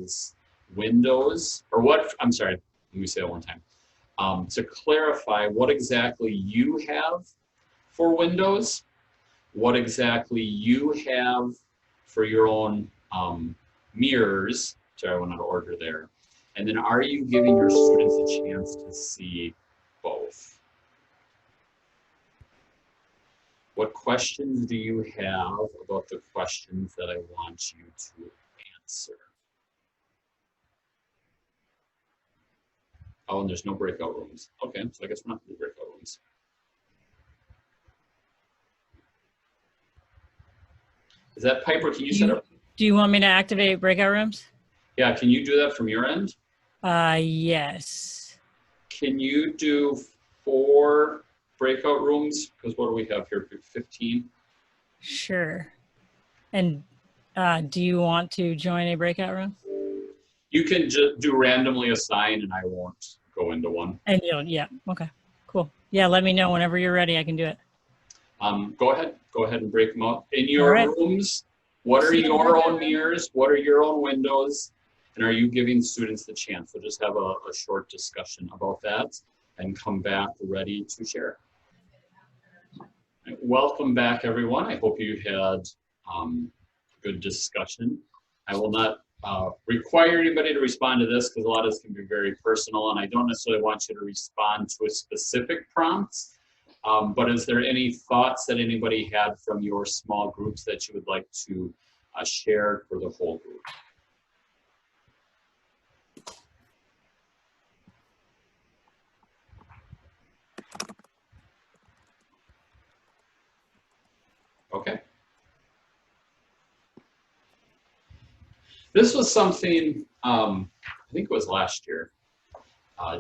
as windows, or what, I'm sorry, let me say that one time. To clarify what exactly you have for windows, what exactly you have for your own mirrors. Sorry, I went out of order there. And then are you giving your students a chance to see both? What questions do you have about the questions that I want you to answer? Oh, and there's no breakout rooms. Okay, so I guess we're not going to do breakout rooms. Is that Piper? Can you set up? Do you want me to activate breakout rooms? Yeah, can you do that from your end? Yes. Can you do 4 breakout rooms? Because what do we have here? 15? Sure. And do you want to join a breakout room? You can just do randomly assign and I won't go into one. And yeah, okay, cool. Yeah, let me know whenever you're ready. I can do it. Go ahead and break them out. In your rooms, what are your own mirrors? What are your own windows? And are you giving students the chance? We'll just have a short discussion about that and come back ready to share. Welcome back, everyone. I hope you had a good discussion. I will not require anybody to respond to this because a lot of this can be very personal, and I don't necessarily want you to respond to a specific prompt. But is there any thoughts that anybody had from your small groups that you would like to share for the whole group? Okay. This was something, I think it was last year.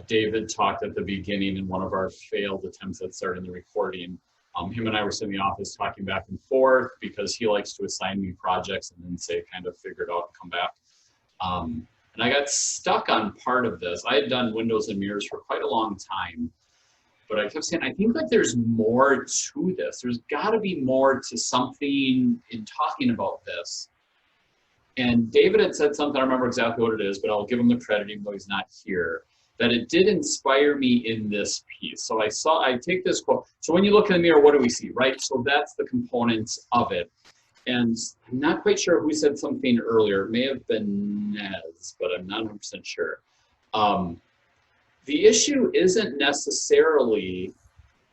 David talked at the beginning in one of our failed attempts at starting the recording. Him and I were sitting in the office talking back and forth because he likes to assign me projects and then say kind of figure it out and come back. And I got stuck on part of this. I had done windows and mirrors for quite a long time, but I kept saying, I think that there's more to this. There's got to be more to something in talking about this. And David had said something, I don't remember exactly what it is, but I'll give him the credit even though he's not here, that it did inspire me in this piece. So I take this quote. So when you look in the mirror, what do we see, right? So that's the components of it. And I'm not quite sure who said something earlier. It may have been Nez, but I'm not 100% sure. The issue isn't necessarily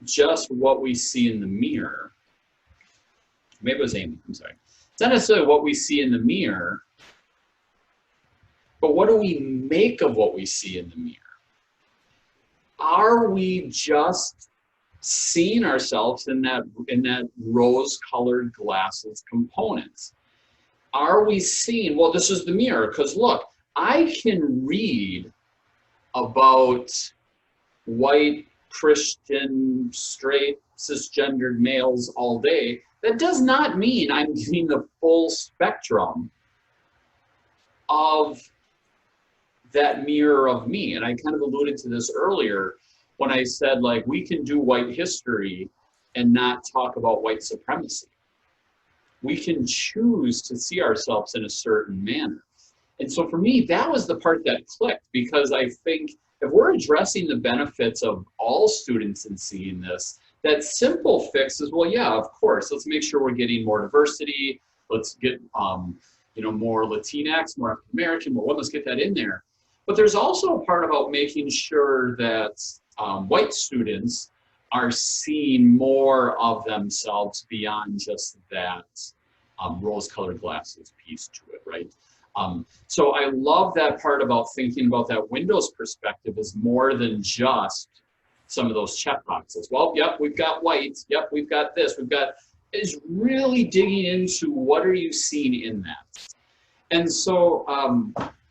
just what we see in the mirror. Maybe it was Amy, I'm sorry. It's not necessarily what we see in the mirror, but what do we make of what we see in the mirror? Are we just seeing ourselves in that rose-colored glasses components? Are we seeing, well, this is the mirror, because look, I can read about white, Christian, straight, cisgendered males all day. That does not mean I'm getting the full spectrum of that mirror of me. And I kind of alluded to this earlier when I said, like, we can do white history and not talk about white supremacy. We can choose to see ourselves in a certain manner. And so for me, that was the part that clicked, because I think if we're addressing the benefits of all students in seeing this, that simple fix is, well, yeah, of course, let's make sure we're getting more diversity. Let's get, you know, more Latinx, more African American, more women, let's get that in there. But there's also a part about making sure that white students are seeing more of themselves beyond just that rose-colored glasses piece to it, right? So I love that part about thinking about that Windows perspective is more than just some of those check boxes. Well, yep, we've got white. Yep, we've got this. We've got, is really digging into what are you seeing in that. And so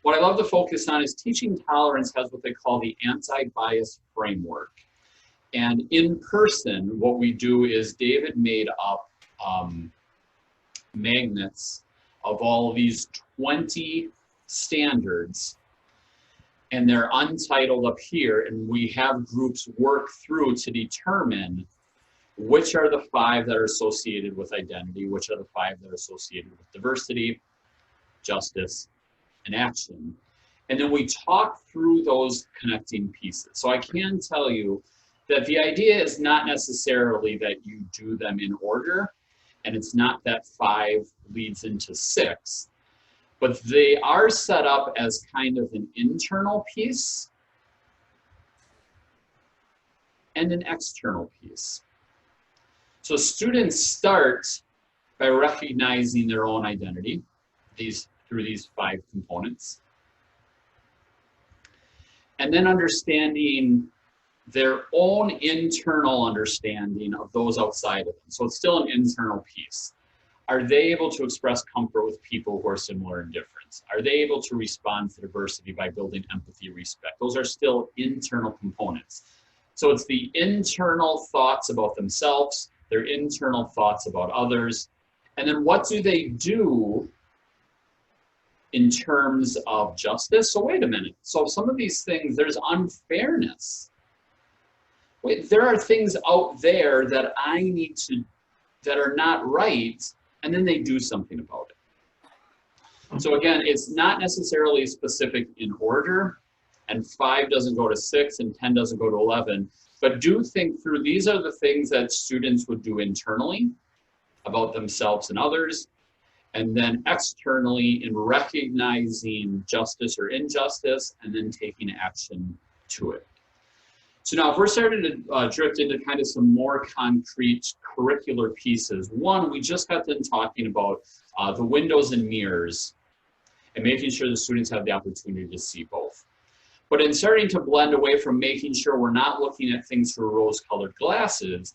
what I love to focus on is Teaching Tolerance has what they call the anti-bias framework. And in person, what we do is David made up magnets of all of these 20 standards, and they're untitled up here, and we have groups work through to determine which are the 5 that are associated with identity, which are the 5 that are associated with diversity, justice, and action. And then we talk through those connecting pieces. So I can tell you that the idea is not necessarily that you do them in order, and it's not that 5 leads into 6, but they are set up as kind of an internal piece and an external piece. So students start by recognizing their own identity through these 5 components, and then understanding their own internal understanding of those outside of them. So it's still an internal piece. Are they able to express comfort with people who are similar in difference? Are they able to respond to diversity by building empathy, respect? Those are still internal components. So it's the internal thoughts about themselves, their internal thoughts about others, and then what do they do in terms of justice? So wait a minute. So some of these things, there's unfairness. Wait, there are things out there that I need to, that are not right, and then they do something about it. So again, it's not necessarily specific in order, and 5 doesn't go to 6, and 10 doesn't go to 11, but do think through, these are the things that students would do internally about themselves and others, and then externally in recognizing justice or injustice, and then taking action to it. So now if we're starting to drift into kind of some more concrete curricular pieces, one, we just got done talking about the windows and mirrors and making sure the students have the opportunity to see both. But in starting to blend away from making sure we're not looking at things through rose-colored glasses,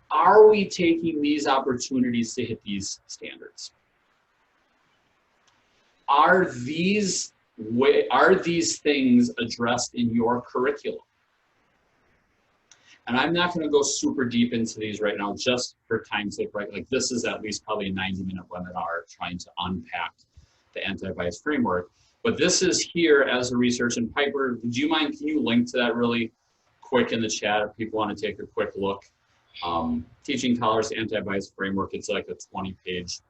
are we taking these opportunities to hit these standards? Are these things addressed in your curriculum? And I'm not going to go super deep into these right now, just for time's sake, right? Like this is at least probably a 90-minute webinar trying to unpack the anti-bias framework. But this is here as a research. And Piper, do you mind, can you link to that really quick in the chat if people want to take a quick look? Teaching Tolerance Anti-Bias Framework, it's like a 20-page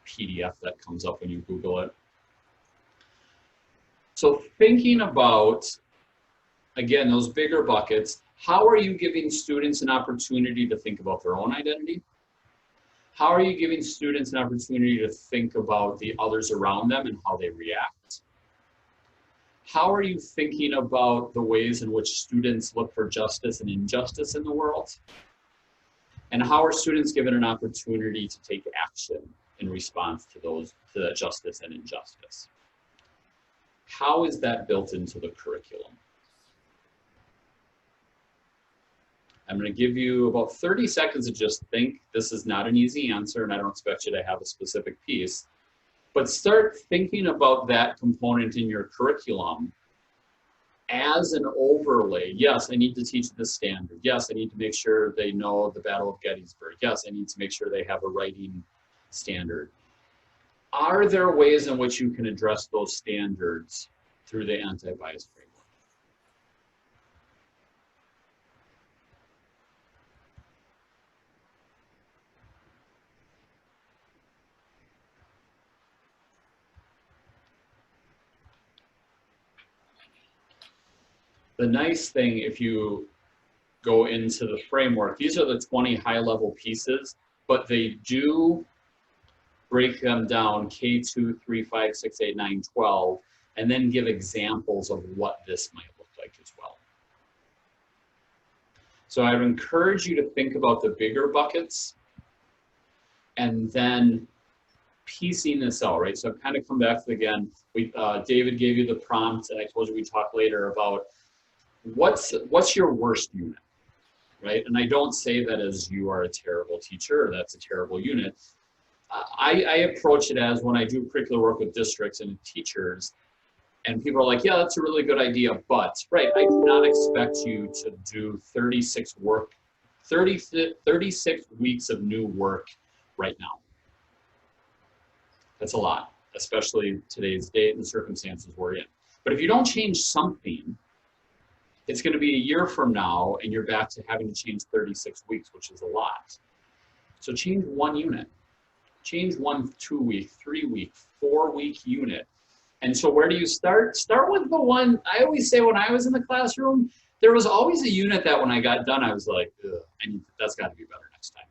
PDF that comes up when you Google it. So thinking about, again, those bigger buckets, how are you giving students an opportunity to think about their own identity? How are you giving students an opportunity to think about the others around them and how they react? How are you thinking about the ways in which students look for justice and injustice in the world? And how are students given an opportunity to take action in response to that justice and injustice? How is that built into the curriculum? I'm going to give you about 30 seconds to just think. This is not an easy answer, and I don't expect you to have a specific piece. But start thinking about that component in your curriculum as an overlay. Yes, I need to teach this standard. Yes, I need to make sure they know the Battle of Gettysburg. Yes, I need to make sure they have a writing standard. Are there ways in which you can address those standards through the anti-bias framework? the nice thing, if you go into the framework, these are the 20 high-level pieces, but they do break them down, K2, 3, 5, 6, 8, 9, 12, and then give examples of what this might look like as well. So I would encourage you to think about the bigger buckets and then piecing this out, right? So I've kind of come back to it again. David gave you the prompt, and I told you we'd talk later about what's your worst unit, right? And I don't say that as you are a terrible teacher or that's a terrible unit. I approach it as when I do curricular work with districts and teachers, and people are like, yeah, that's a really good idea, but, right, I do not expect you to do 36 weeks of new work right now. That's a lot, especially today's date and the circumstances we're in. But if you don't change something, it's going to be a year from now and you're back to having to change 36 weeks, which is a lot. So change one unit. Change 1 2-week, 3-week, 4-week unit. And so where do you start? Start with the one, I always say when I was in the classroom, there was always a unit that when I got done, I was like, ugh, that's got to be better next time.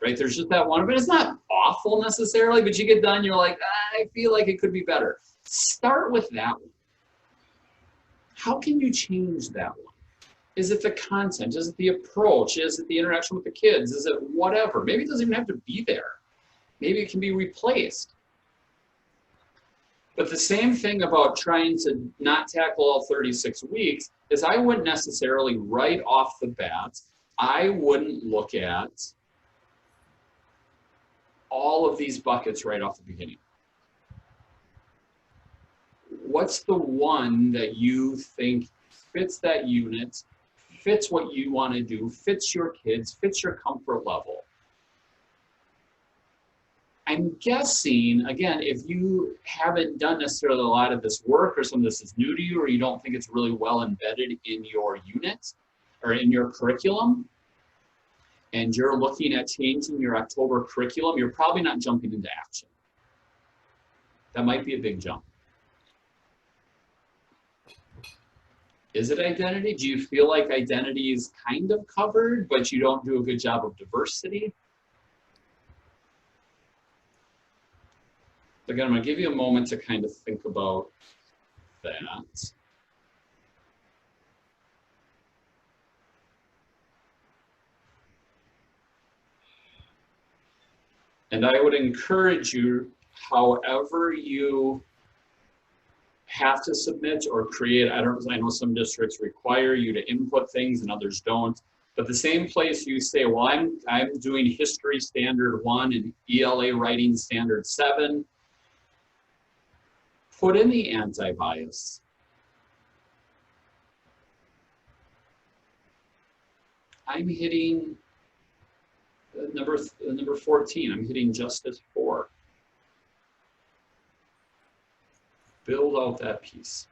Right? There's just that one, but it's not awful necessarily, but you get done, you're like, I feel like it could be better. Start with that one. How can you change that one? Is it the content? Is it the approach? Is it the interaction with the kids? Is it whatever? Maybe it doesn't even have to be there. Maybe it can be replaced. But the same thing about trying to not tackle all 36 weeks is I wouldn't necessarily right off the bat, I wouldn't look at all of these buckets right off the beginning. What's the one that you think fits that unit, fits what you want to do, fits your kids, fits your comfort level? I'm guessing, again, if you haven't done necessarily a lot of this work or some of this is new to you or you don't think it's really well embedded in your unit or in your curriculum, and you're looking at changing your October curriculum, you're probably not jumping into action. That might be a big jump. Is it identity? Do you feel like identity is kind of covered, but you don't do a good job of diversity? Again, I'm going to give you a moment to kind of think about that. And I would encourage you, however you have to submit or create, I know some districts require you to input things and others don't, but the same place you say, well, I'm doing history standard 1 and ELA writing standard 7, put in the anti-bias. I'm hitting number 14. I'm hitting justice 4. Build out that piece.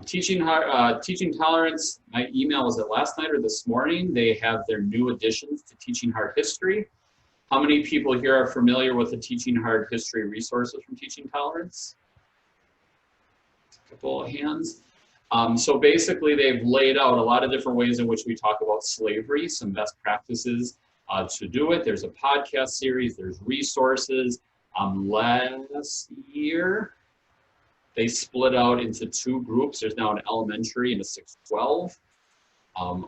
Teaching tolerance. My email was it last night or this morning. They have their new additions to Teaching Hard History. How many people here are familiar with the Teaching Hard History resources from Teaching Tolerance? A couple of hands. So basically they've laid out a lot of different ways in which we talk about slavery, some best practices to do it. There's a podcast series, there's resources. Last year, they split out into 2 groups. There's now an elementary and a 6-12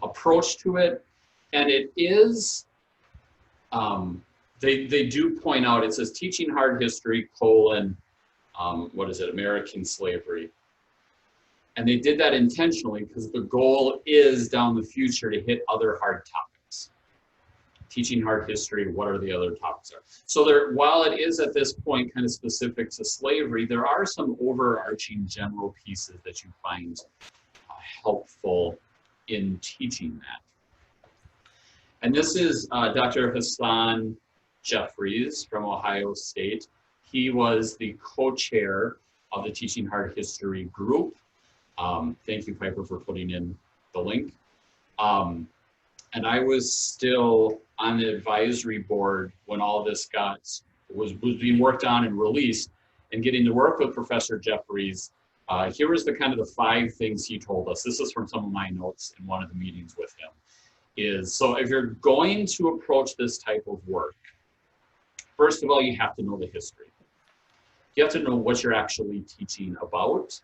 approach to it. And it is, they do point out, it says Teaching Hard History, American Slavery. And they did that intentionally because the goal is down the future to hit other hard topics. Teaching hard history, what are the other topics are. So while it is at this point kind of specific to slavery, there are some overarching general pieces that you find helpful in teaching that. And this is Dr. Hassan Jeffries from Ohio State. He was the co-chair of the Teaching Hard History group. Thank you, Piper, for putting in the link. And I was still on the advisory board when all this was being worked on and released, and getting to work with Professor Jeffries Here was the kind of the 5 things he told us. This is from some of my notes in one of the meetings with him. So if you're going to approach this type of work, first of all, you have to know the history. You have to know what you're actually teaching about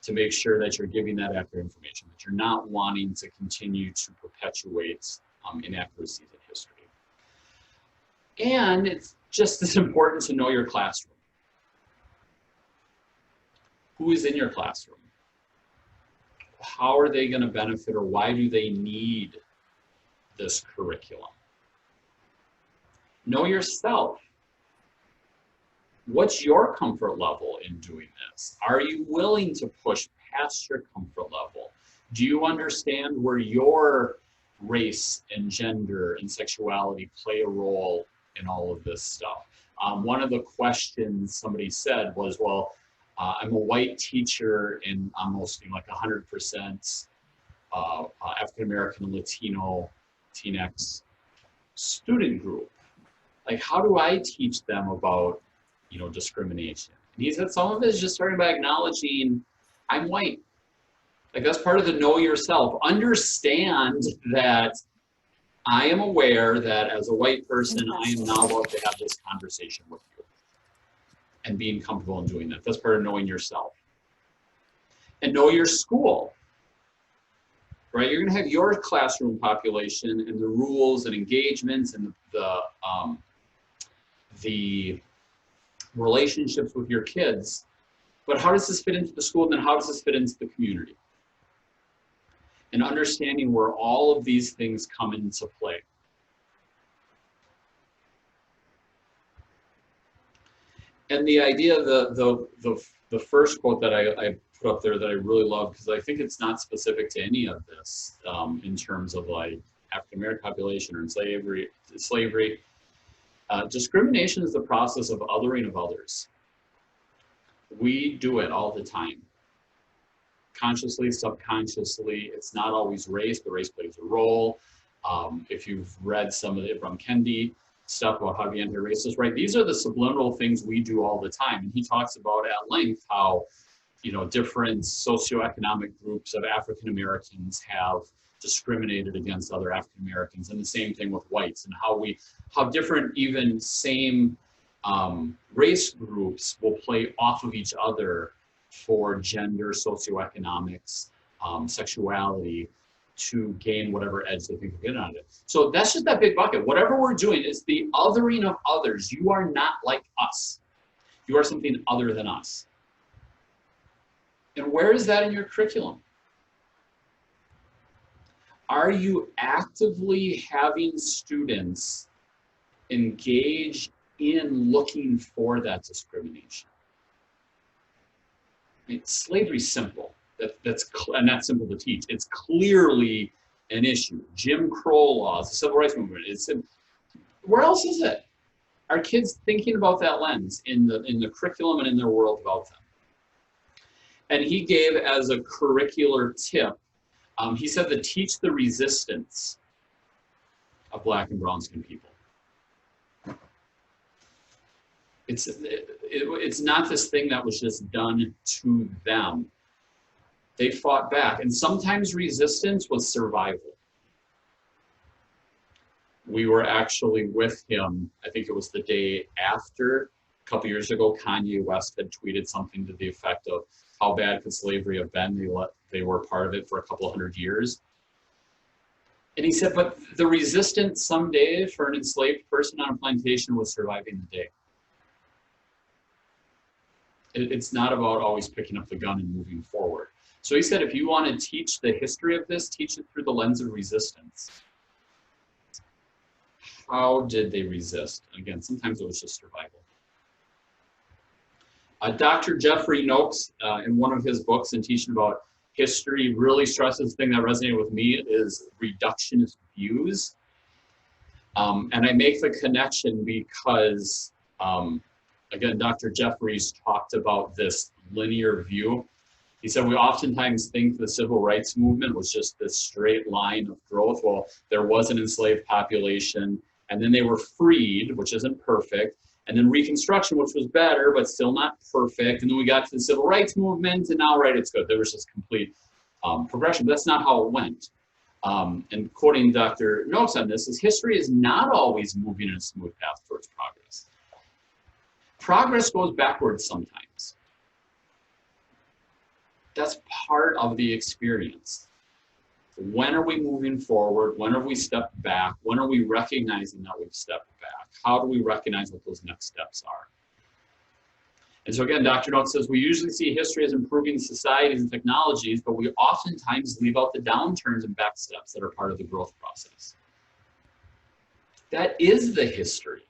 to make sure that you're giving that accurate information, that you're not wanting to continue to perpetuate inaccuracies in history. And it's just as important to know your classroom. Who is in your classroom? How are they going to benefit, or why do they need this curriculum? Know yourself. What's your comfort level in doing this? Are you willing to push past your comfort level? Do you understand where your race and gender and sexuality play a role in all of this stuff? One of the questions somebody said was, well, I'm a white teacher and I'm mostly like 100% African-American and Latino Latinx student group. Like, how do I teach them about, discrimination? And he said some of it is just starting by acknowledging I'm white. Like, that's part of the know yourself. Understand that I am aware that as a white person, I am now about to have this conversation with you. And being comfortable in doing that. That's part of knowing yourself. And know your school. Right? You're going to have your classroom population and the rules and engagements and the relationships with your kids. But how does this fit into the school, and then how does this fit into the community? And understanding where all of these things come into play. And the idea, the first quote that I put up there that I really love, because I think it's not specific to any of this in terms of like African-American population or slavery. Discrimination is the process of othering of others. We do it all the time. Consciously, subconsciously, it's not always race, but race plays a role. If you've read some of the Ibram Kendi stuff about how to be anti-racist, right? These are the subliminal things we do all the time. And he talks about at length how, different socioeconomic groups of African Americans have discriminated against other African Americans, and the same thing with whites, and how different even same race groups will play off of each other for gender, socioeconomics, sexuality, to gain whatever edge they think they're getting out of it. So that's just that big bucket. Whatever we're doing is the othering of others. You are not like us. You are something other than us. And where is that in your curriculum? Are you actively having students engage in looking for that discrimination? I mean, slavery's simple. And that's simple to teach. It's clearly an issue. Jim Crow laws, the civil rights movement. Where else is it? Are kids thinking about that lens in the curriculum and in their world about them? And he gave as a curricular tip, he said to teach the resistance of Black and brown skinned people. It's not this thing that was just done to them. They fought back, and sometimes resistance was survival. We were actually with him, I think it was the day after, a couple years ago, Kanye West had tweeted something to the effect of how bad could slavery have been? They were part of it for a couple of 100 years. And he said, but the resistance someday for an enslaved person on a plantation was surviving the day. It's not about always picking up the gun and moving forward. So he said, if you want to teach the history of this, teach it through the lens of resistance. How did they resist? Again, sometimes it was just survival. Dr. Jeffrey Noakes, in one of his books in teaching about history, really stresses the thing that resonated with me is reductionist views. And I make the connection because, again, Dr. Jeffries talked about this linear view. He said, we oftentimes think the civil rights movement was just this straight line of growth. Well, there was an enslaved population, and then they were freed, which isn't perfect, And then Reconstruction, which was better, but still not perfect. And then we got to the Civil Rights Movement, and now, right, it's good. There was just complete progression, but that's not how it went. And quoting Dr. Noakes on this, is history is not always moving in a smooth path towards progress. Progress goes backwards sometimes. That's part of the experience. When are we moving forward? When have we stepped back? When are we recognizing that we've stepped back? How do we recognize what those next steps are? And so again, Dr. Noakes says, we usually see history as improving societies and technologies, but we oftentimes leave out the downturns and backsteps that are part of the growth process. That is the history.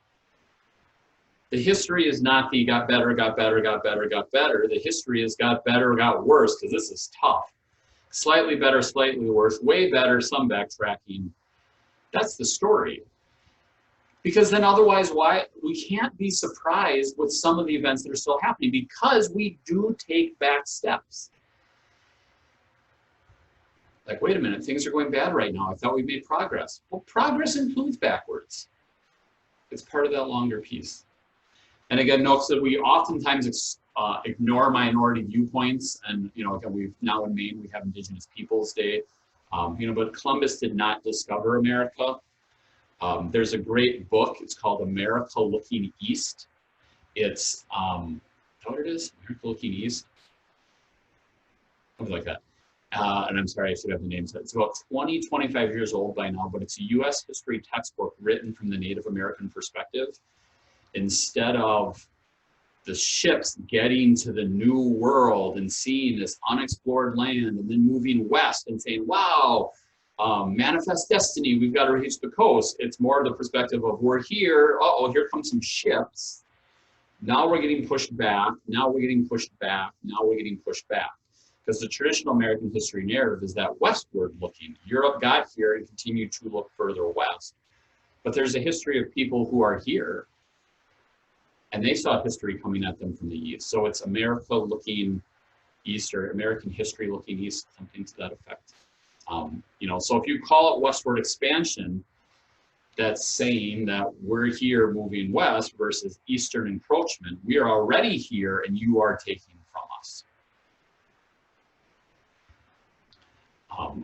The history is not the got better, got better, got better, got better. The history is got better, got worse, because this is tough. Slightly better, slightly worse, way better, some backtracking. That's the story. Because then otherwise, why we can't be surprised with some of the events that are still happening, because we do take back steps. Like, wait a minute, things are going bad right now. I thought we made progress. Well, progress includes backwards. It's part of that longer piece. And again, note that we oftentimes ignore minority viewpoints. And, you know, again, we've now in Maine, we have Indigenous Peoples Day. You know, but Columbus did not discover America. There's a great book. It's called America Looking East. It's, is that what it is? America Looking East? Something like that. And I'm sorry, I should have the names. It's about 20, 25 years old by now, but it's a US history textbook written from the Native American perspective. Instead of the ships getting to the new world and seeing this unexplored land and then moving west and saying, wow, manifest destiny, we've got to reach the coast. It's more the perspective of we're here, uh-oh, here come some ships. Now we're getting pushed back, now we're getting pushed back, now we're getting pushed back. Because the traditional American history narrative is that westward looking. Europe got here and continued to look further west. But there's a history of people who are here, and they saw history coming at them from the east. So it's America looking east, or American history looking east, something to that effect. You know, so if you call it westward expansion, that's saying that we're here moving west versus eastern encroachment. We are already here and you are taking from us.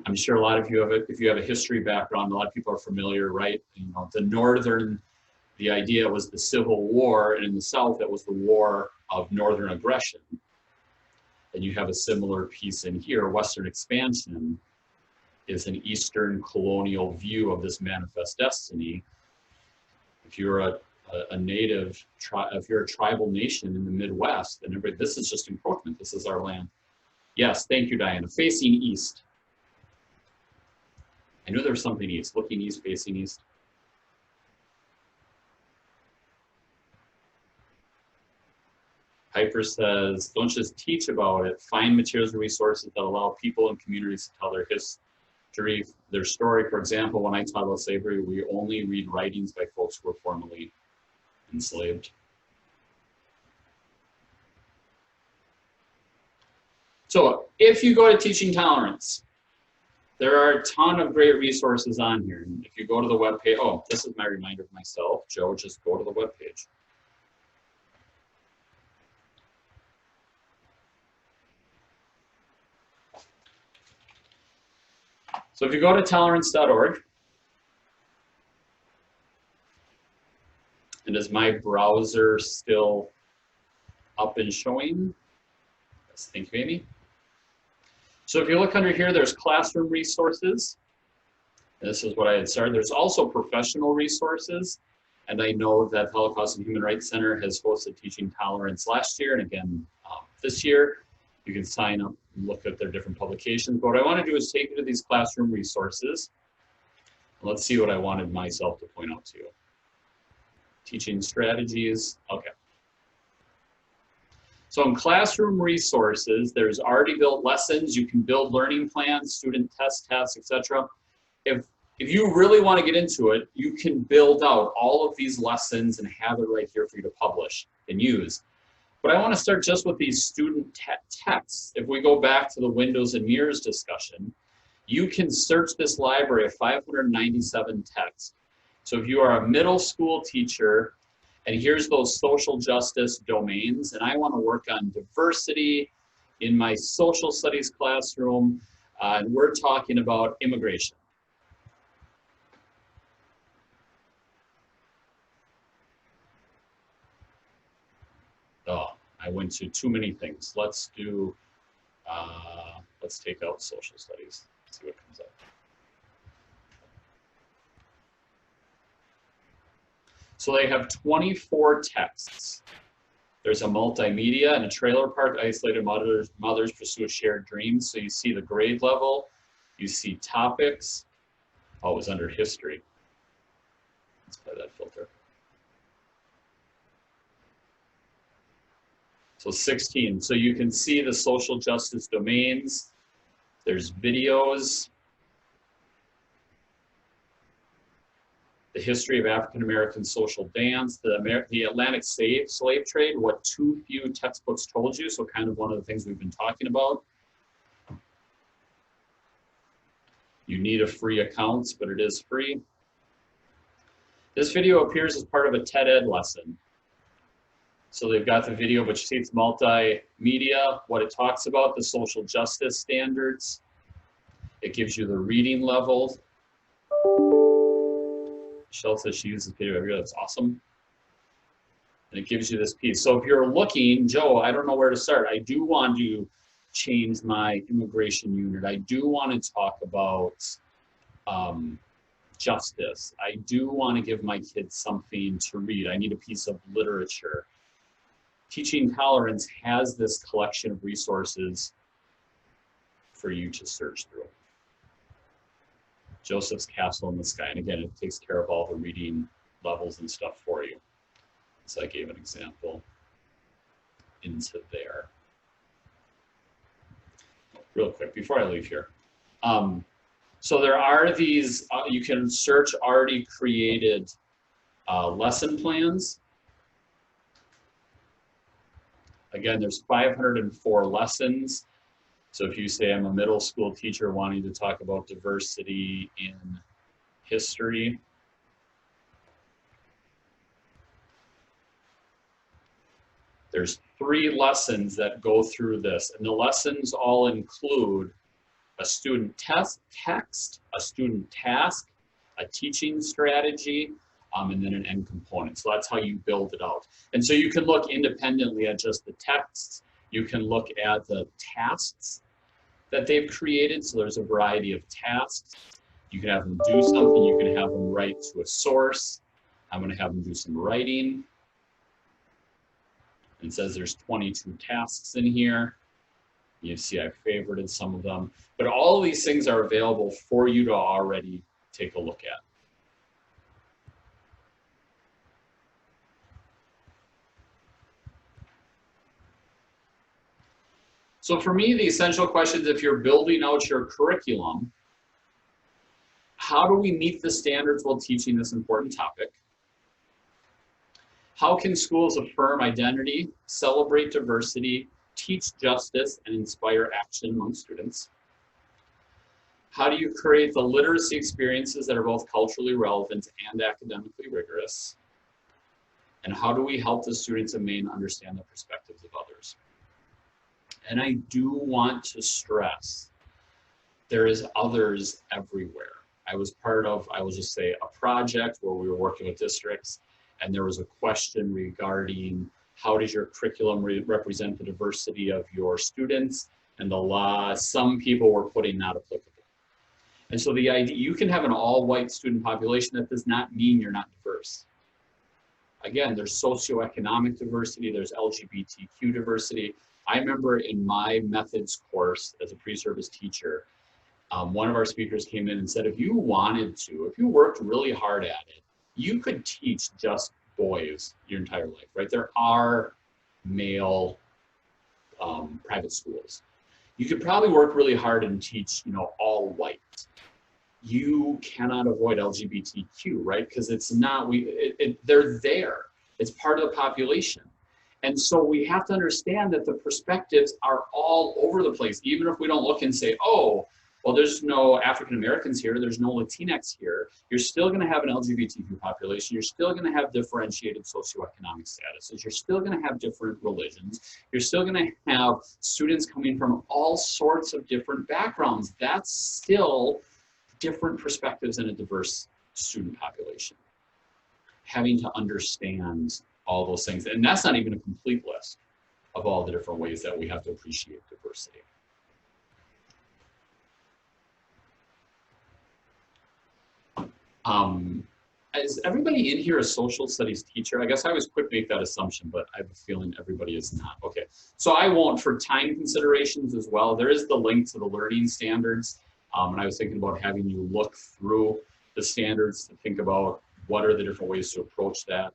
I'm sure a lot of you have it, if you have a history background, a lot of people are familiar, right? You know, the idea was the Civil War, and in the South, that was the war of Northern aggression. And you have a similar piece in here. Western expansion is an Eastern colonial view of this manifest destiny. If you're a native, if you're a tribal nation in the Midwest, then everybody, this is just encroachment, this is our land. Yes, thank you, Diana. Facing east. I knew there was something east, looking east, facing east. Piper says, don't just teach about it, find materials and resources that allow people and communities to tell their history, their story. For example, when I taught about slavery, we only read writings by folks who were formerly enslaved. So if you go to Teaching Tolerance, there are a ton of great resources on here. And if you go to the webpage, oh, this is my reminder of myself, Joe, just go to the webpage. So if you go to tolerance.org, and is my browser still up and showing? Yes, thank you, Amy. So if you look under here, there's classroom resources. This is what I had started. There's also professional resources. And I know that Holocaust and Human Rights Center has hosted Teaching Tolerance last year and again this year. You can sign up and look at their different publications. But what I want to do is take you to these classroom resources. Let's see what I wanted myself to point out to you. Teaching strategies, okay. So in classroom resources, there's already built lessons. You can build learning plans, student tests, etc. If you really want to get into it, you can build out all of these lessons and have it right here for you to publish and use. But I want to start just with these student texts. If we go back to the windows and mirrors discussion, you can search this library of 597 texts. So if you are a middle school teacher And here's those social justice domains. And I want to work on diversity in my social studies classroom. And we're talking about immigration. Oh, I went to too many things. Let's do, let's take out social studies, see what comes up. So they have 24 texts. There's a multimedia and a trailer park. Isolated mothers pursue a shared dream. So you see the grade level, you see topics. Oh, it was under history. Let's play that filter. So 16, so you can see the social justice domains. There's videos. The history of African-American social dance, the Atlantic slave trade, what too few textbooks told you, so kind of one of the things we've been talking about. You need a free account, but it is free. This video appears as part of a TED Ed lesson. So they've got the video, but you see it's multimedia, what it talks about, the social justice standards. It gives you the reading level. Michelle says she uses video every year. That's awesome. And it gives you this piece. So if you're looking, Joe, I don't know where to start. I do want to change my immigration unit. I do want to talk about justice. I do want to give my kids something to read. I need a piece of literature. Teaching Tolerance has this collection of resources for you to search through. Joseph's Castle in the Sky. And again, it takes care of all the reading levels and stuff for you. So I gave an example into there. Real quick, before I leave here. So there are these, you can search already created lesson plans. Again, there's 504 lessons. So if you say I'm a middle school teacher wanting to talk about diversity in history, there's 3 lessons that go through this, and the lessons all include a student text, a student task, a teaching strategy, and then an end component. So that's how you build it out. And so you can look independently at just the texts. You can look at the tasks that they've created. So there's a variety of tasks. You can have them do something. You can have them write to a source. I'm going to have them do some writing. It says there's 22 tasks in here. You see I favorited some of them. But all of these things are available for you to already take a look at. So for me, the essential questions, if you're building out your curriculum, how do we meet the standards while teaching this important topic? How can schools affirm identity, celebrate diversity, teach justice, and inspire action among students? How do you create the literacy experiences that are both culturally relevant and academically rigorous? And how do we help the students in Maine understand the perspectives of others? And I do want to stress, there is others everywhere. I was part of, I will just say, a project where we were working with districts, and there was a question regarding how does your curriculum represent the diversity of your students? And the law, some people were putting not applicable. And so the idea, you can have an all-white student population, that does not mean you're not diverse. Again, there's socioeconomic diversity, there's LGBTQ diversity. I remember in my methods course as a pre-service teacher, one of our speakers came in and said, if you wanted to, if you worked really hard at it, you could teach just boys your entire life, right? There are male private schools. You could probably work really hard and teach, all white. You cannot avoid LGBTQ, right? Because it's not, they're there. It's part of the population. And so we have to understand that the perspectives are all over the place, even if we don't look and say, oh, Well, there's no African Americans here, there's no Latinx here. You're still going to have an LGBTQ population. You're still going to have differentiated socioeconomic statuses. You're still going to have different religions. You're still going to have students coming from all sorts of different backgrounds. That's still different perspectives in a diverse student population. Having to understand all those things. And that's not even a complete list of all the different ways that we have to appreciate diversity. Is everybody in here a social studies teacher? I guess I was quick to make that assumption, but I have a feeling everybody is not. Okay, so I won't, for time considerations as well, there is the link to the learning standards. And I was thinking about having you look through the standards to think about what are the different ways to approach that.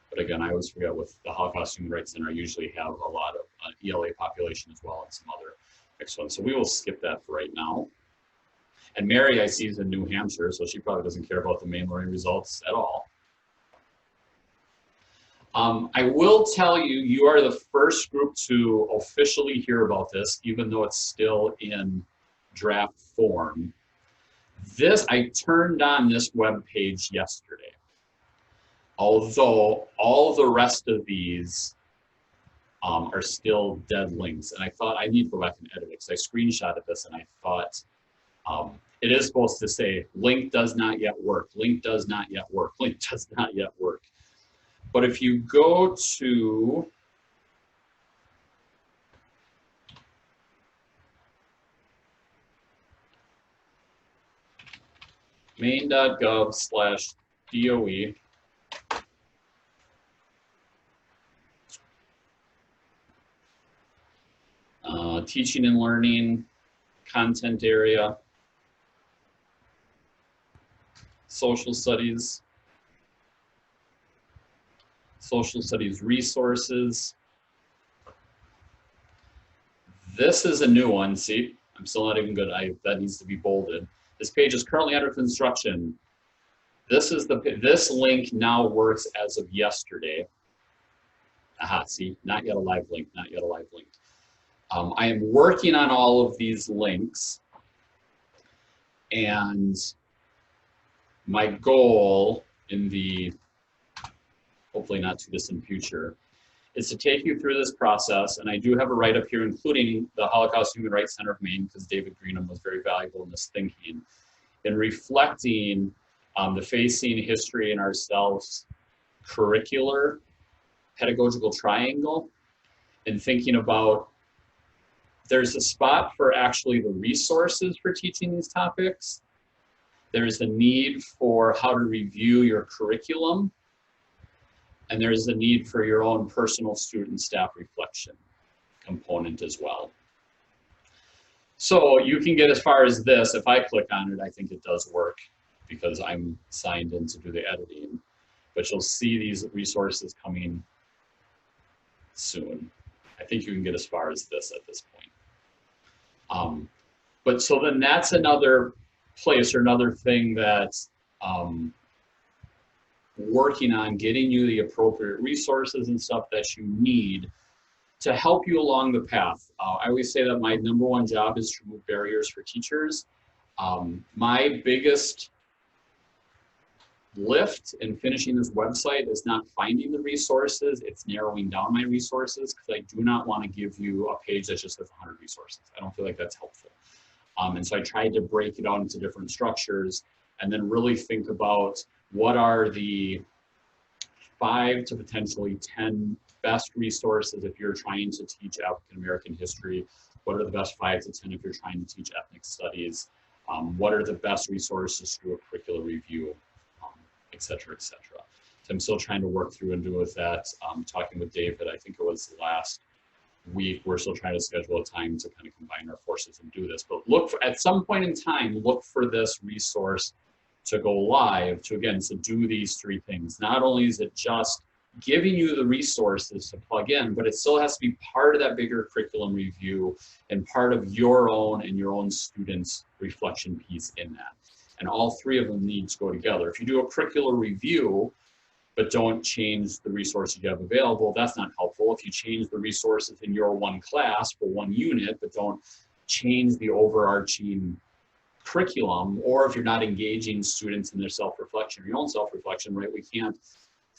But again, I always forget with the Holocaust Human Rights Center, I usually have a lot of ELA population as well and some other mixed ones. So we will skip that for right now. And Mary, I see, is in New Hampshire, so she probably doesn't care about the Maine learning results at all. I will tell you, you are the first group to officially hear about this, even though it's still in draft form. I turned on this web page yesterday, although all the rest of these are still dead links. And I thought I need to go back and edit it, because I screenshotted this and I thought, it is supposed to say link does not yet work, link does not yet work, link does not yet work. But if you go to maine.gov/DOE, teaching and learning, content area, social studies resources. This is a new one. See, I'm still not even good. That needs to be bolded. This page is currently under construction. This link now works as of yesterday. Aha, see, not yet a live link, not yet a live link. I am working on all of these links, and my goal in the hopefully not too distant future is to take you through this process. And I do have a write-up here, including the Holocaust Human Rights Center of Maine, because David Greenham was very valuable in this thinking, in reflecting the Facing History and Ourselves curricular pedagogical triangle, and thinking about there's a spot for actually the resources for teaching these topics. There's a need for how to review your curriculum, and there's a need for your own personal student staff reflection component as well. So you can get as far as this. If I click on it, I think it does work because I'm signed in to do the editing, but you'll see these resources coming soon. I think you can get as far as this at this point. But so then that's another place or another thing that working on getting you the appropriate resources and stuff that you need to help you along the path. I always say that my #1 job is to remove barriers for teachers. My biggest lift in finishing this website is not finding the resources, it's narrowing down my resources, because I do not want to give you a page that just has 100 resources. I don't feel like that's helpful. And so I tried to break it out into different structures and then really think about what are the 5 to potentially 10 best resources if you're trying to teach African American history. What are the best 5 to 10 if you're trying to teach ethnic studies? What are the best resources to do a curricular review, et cetera, et cetera. So I'm still trying to work through and do with that. Talking with David, I think it was last week, we're still trying to schedule a time to kind of combine our forces and do this. But look for, at some point in time, look for this resource to go live to, again, to do these 3 things. Not only is it just giving you the resources to plug in, but it still has to be part of that bigger curriculum review and part of your own and your own students' reflection piece in that. And all 3 of them need to go together. If you do a curricular review, but don't change the resources you have available, that's not helpful. If you change the resources in your one class for one unit, but don't change the overarching curriculum, or if you're not engaging students in their self-reflection, your own self-reflection, right? We can't,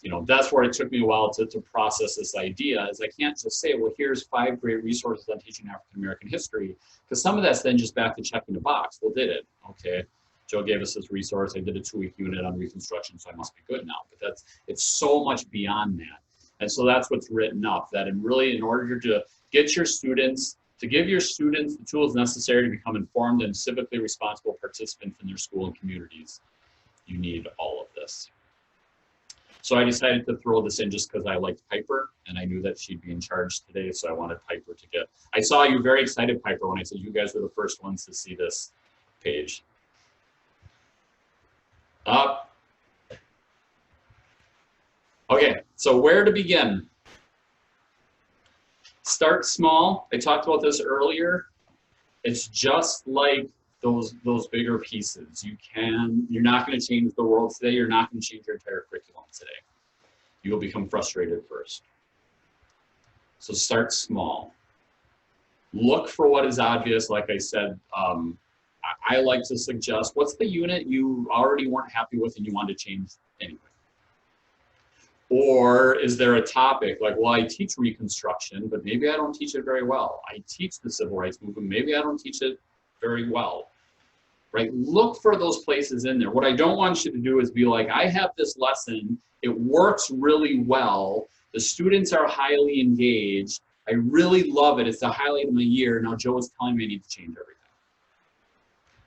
you know, that's where it took me a while to process this idea, is I can't just say, well, here's 5 great resources on teaching African-American history, because some of that's then just back to checking the box. Well, did it? Okay, Joe gave us this resource. I did a 2-week unit on Reconstruction, so I must be good now. But it's so much beyond that. And so that's what's written up, that in order to get your students, to give your students the tools necessary to become informed and civically responsible participants in their school and communities, you need all of this. So I decided to throw this in just because I liked Piper, and I knew that she'd be in charge today, so I wanted Piper to get. I saw you very excited, Piper, when I said you guys were the first ones to see this page. Up. Okay, so where to begin? Start small. I talked about this earlier. It's just like those bigger pieces. You're not going to change the world today. You're not going to change your entire curriculum today. You will become frustrated first. So start small. Look for what is obvious. Like I said, I like to suggest, what's the unit you already weren't happy with and you want to change anyway? Or is there a topic like, well, I teach Reconstruction, but maybe I don't teach it very well. I teach the Civil Rights Movement, maybe I don't teach it very well, right? Look for those places in there. What I don't want you to do is be like, I have this lesson, it works really well, the students are highly engaged, I really love it, it's the highlight of my year, now Joe is telling me I need to change everything.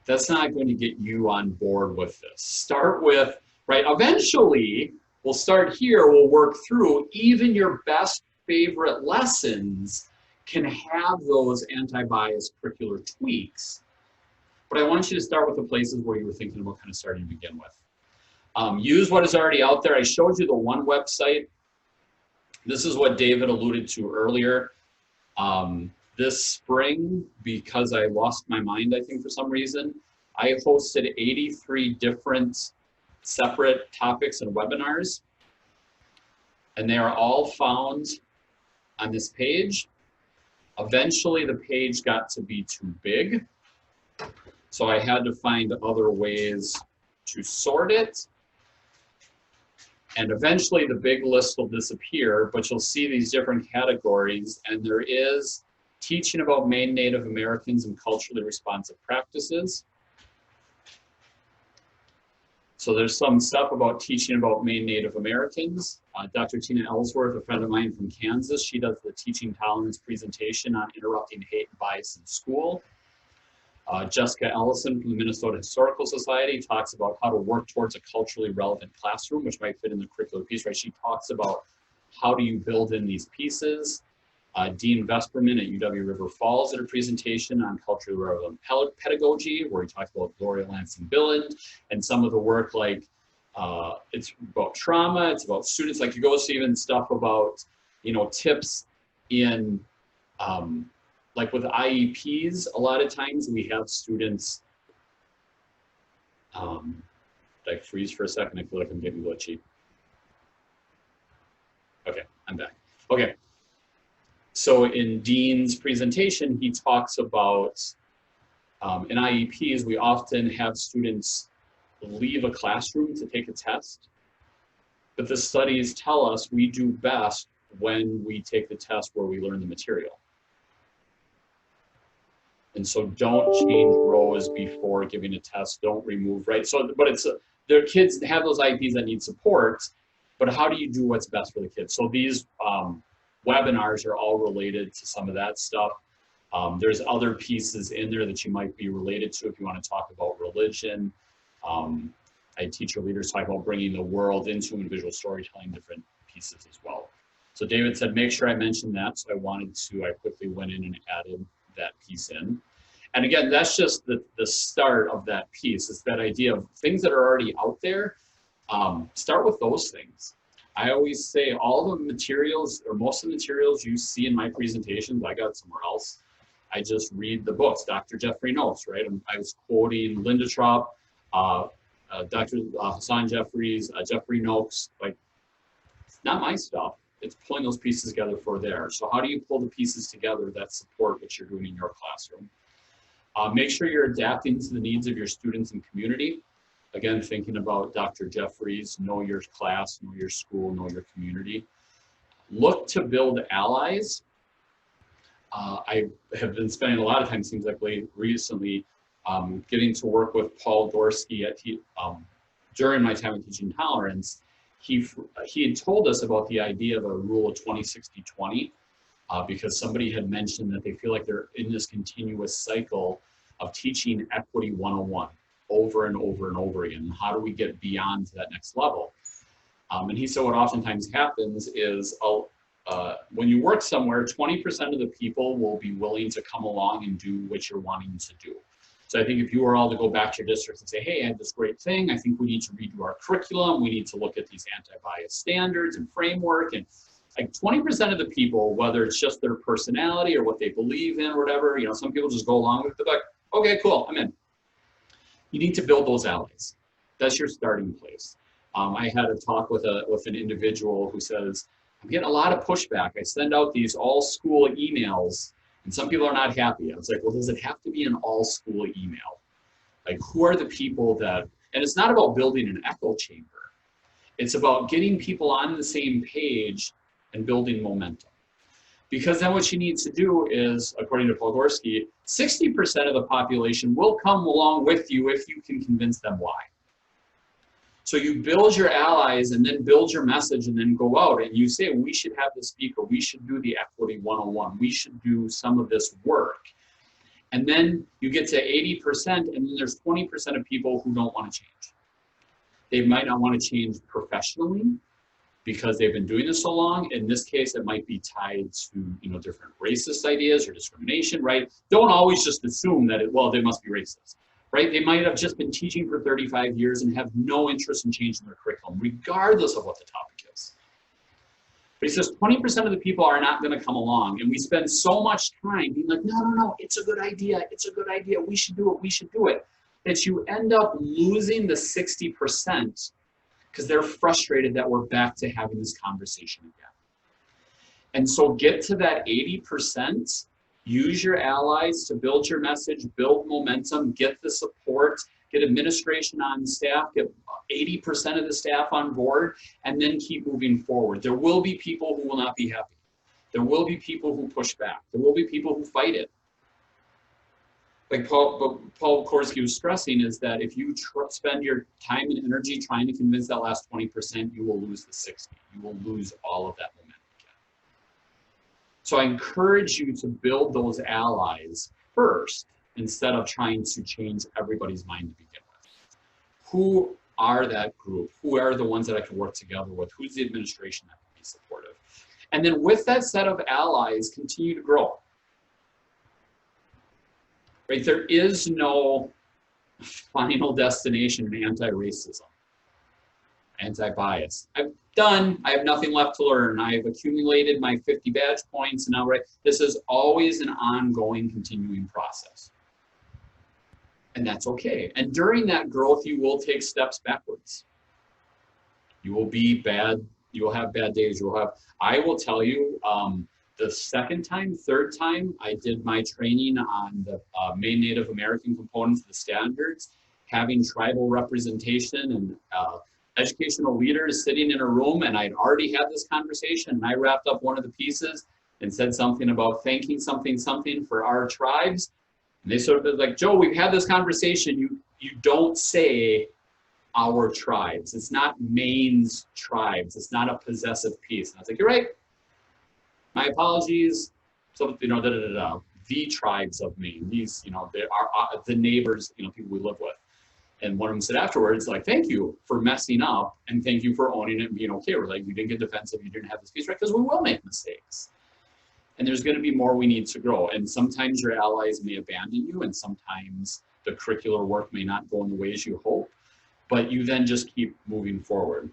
That's not going to get you on board with this. Start with, right, eventually, we'll start here, we'll work through, even your best favorite lessons can have those anti-bias curricular tweaks. But I want you to start with the places where you were thinking about kind of starting to begin with. Use what is already out there. I showed you the one website. This is what David alluded to earlier. This spring, because I lost my mind, I think for some reason, I hosted 83 different separate topics and webinars, and they are all found on this page. Eventually the page got to be too big, so I had to find other ways to sort it, and eventually the big list will disappear, but you'll see these different categories, and there is teaching about Maine Native Americans and culturally responsive practices. So there's some stuff about teaching about Maine Native Americans. Dr. Tina Ellsworth, a friend of mine from Kansas, she does the teaching tolerance presentation on interrupting hate and bias in school. Jessica Ellison from the Minnesota Historical Society talks about how to work towards a culturally relevant classroom, which might fit in the curricular piece, right? She talks about how do you build in these pieces. Dean Vesperman at UW River Falls did a presentation on culturally relevant pedagogy, where he talks about Gloria Lansing-Billand and some of the work, like it's about trauma, it's about students, like you go see even stuff about, you know, tips in, like with IEPs, a lot of times we have students, did I freeze for a second? I feel like I'm getting glitchy. Okay, I'm back. Okay. So in Dean's presentation, he talks about, in IEPs, we often have students leave a classroom to take a test, but the studies tell us we do best when we take the test where we learn the material. And so don't change rows before giving a test, don't remove, right? So, but it's, their kids have those IEPs that need support, but how do you do what's best for the kids? So these, webinars are all related to some of that stuff. There's other pieces in there that you might be related to if you want to talk about religion. I teach your leaders talk about bringing the world into individual storytelling, different pieces as well. So David said, make sure I mentioned that. So I quickly went in and added that piece in. And again, that's just the start of that piece. It's that idea of things that are already out there. Start with those things. I always say all the materials, or most of the materials you see in my presentations, I got somewhere else. I just read the books. Dr. Jeffrey Notes, right? I was quoting Linda Traub, Dr. Hassan Jeffries, Jeffrey Noakes. Like, it's not my stuff. It's pulling those pieces together for there. So how do you pull the pieces together that support what you're doing in your classroom? Make sure you're adapting to the needs of your students and community. Again, thinking about Dr. Jeffries, know your class, know your school, know your community. Look to build allies. I have been spending a lot of time, seems like recently, getting to work with Paul Dorsky during my time of teaching tolerance. He had told us about the idea of a rule of 20-60-20 because somebody had mentioned that they feel like they're in this continuous cycle of teaching equity 101 over and over and over again. How do we get beyond to that next level? And he said what oftentimes happens is when you work somewhere, 20% of the people will be willing to come along and do what you're wanting to do. So I think if you were all to go back to your districts and say, hey, I have this great thing, I think we need to redo our curriculum, we need to look at these anti-bias standards and framework, and like 20% of the people, whether it's just their personality or what they believe in or whatever, you know, some people just go along with it, like, okay, cool, I'm in. You need to build those allies. That's your starting place. I had a talk with an individual who says, I'm getting a lot of pushback. I send out these all school emails and some people are not happy. I was like, well, does it have to be an all school email? Like, who are the people that, and it's not about building an echo chamber. It's about getting people on the same page and building momentum. Because then what you need to do is, according to Paul Dorsky, 60% of the population will come along with you if you can convince them why. So you build your allies and then build your message and then go out and you say, we should have this speaker, we should do the equity 101, we should do some of this work. And then you get to 80% and then there's 20% of people who don't want to change. They might not want to change professionally because they've been doing this so long. In this case, it might be tied to, you know, different racist ideas or discrimination, right? Don't always just assume that, well, they must be racist. Right? They might have just been teaching for 35 years and have no interest in changing their curriculum, regardless of what the topic is. But he says 20% of the people are not going to come along, and we spend so much time being like, no, it's a good idea, we should do it, that you end up losing the 60% because they're frustrated that we're back to having this conversation again. And so get to that 80%. Use your allies to build your message, build momentum, get the support, get administration on staff, get 80% of the staff on board, and then keep moving forward. There will be people who will not be happy. There will be people who push back. There will be people who fight it. Like Paul Korsky was stressing is that if you spend your time and energy trying to convince that last 20%, you will lose the 60. You will lose all of that momentum. So I encourage you to build those allies first instead of trying to change everybody's mind to begin with. Who are that group? Who are the ones that I can work together with? Who's the administration that can be supportive? And then with that set of allies, continue to grow. Right? There is no final destination in anti-racism, anti-bias. I have nothing left to learn. I've accumulated my 50 badge points and now, right? This is always an ongoing, continuing process. And that's okay. And during that growth, you will take steps backwards. You will be bad, you will have bad days, I will tell you, the second time, third time, I did my training on the Maine Native American components of the standards, having tribal representation and educational leaders sitting in a room, and I'd already had this conversation, and I wrapped up one of the pieces and said something about thanking something for our tribes. And they sort of like, Joe, we've had this conversation. You don't say our tribes. It's not Maine's tribes. It's not a possessive piece. And I was like, you're right. My apologies. So, you know, the tribes of Maine. These, you know, they are the neighbors, you know, people we live with. And one of them said afterwards, like, thank you for messing up and thank you for owning it and being okay. We're like, you didn't get defensive, you didn't have this piece right, because we will make mistakes. And there's going to be more we need to grow. And sometimes your allies may abandon you, and sometimes the curricular work may not go in the ways you hope, but you then just keep moving forward.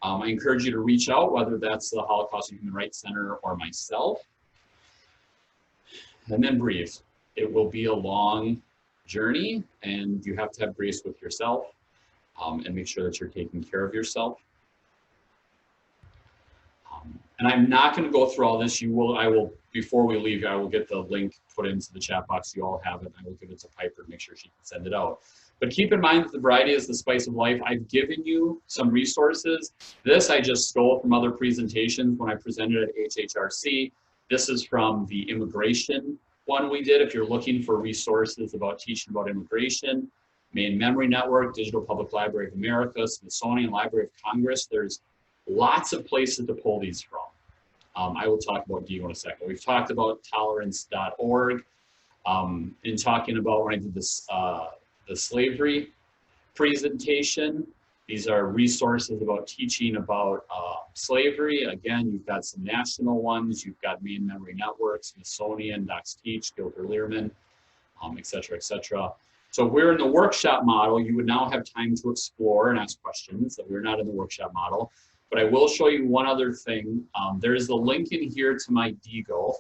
I encourage you to reach out, whether that's the Holocaust and Human Rights Center or myself, and then breathe. It will be a long journey, and you have to have grace with yourself and make sure that you're taking care of yourself. And I'm not going to go through all this. I will, before we leave, I will get the link put into the chat box. You all have it. I will give it to Piper to make sure she can send it out. But keep in mind that the variety is the spice of life. I've given you some resources. This I just stole from other presentations when I presented at HHRC. This is from the immigration one we did. If you're looking for resources about teaching about immigration, Maine Memory Network, Digital Public Library of America, Smithsonian Library of Congress, there's lots of places to pull these from. I will talk about DIGO in a second. We've talked about tolerance.org. In talking about when I did this, the slavery presentation, these are resources about teaching about slavery. Again, you've got some national ones. You've got Maine Memory Network, Smithsonian, Docs Teach, Gilbert Learman, et cetera, et cetera. So if we're in the workshop model, you would now have time to explore and ask questions. That we're not in the workshop model. But I will show you one other thing. There is the link in here to my DIGO.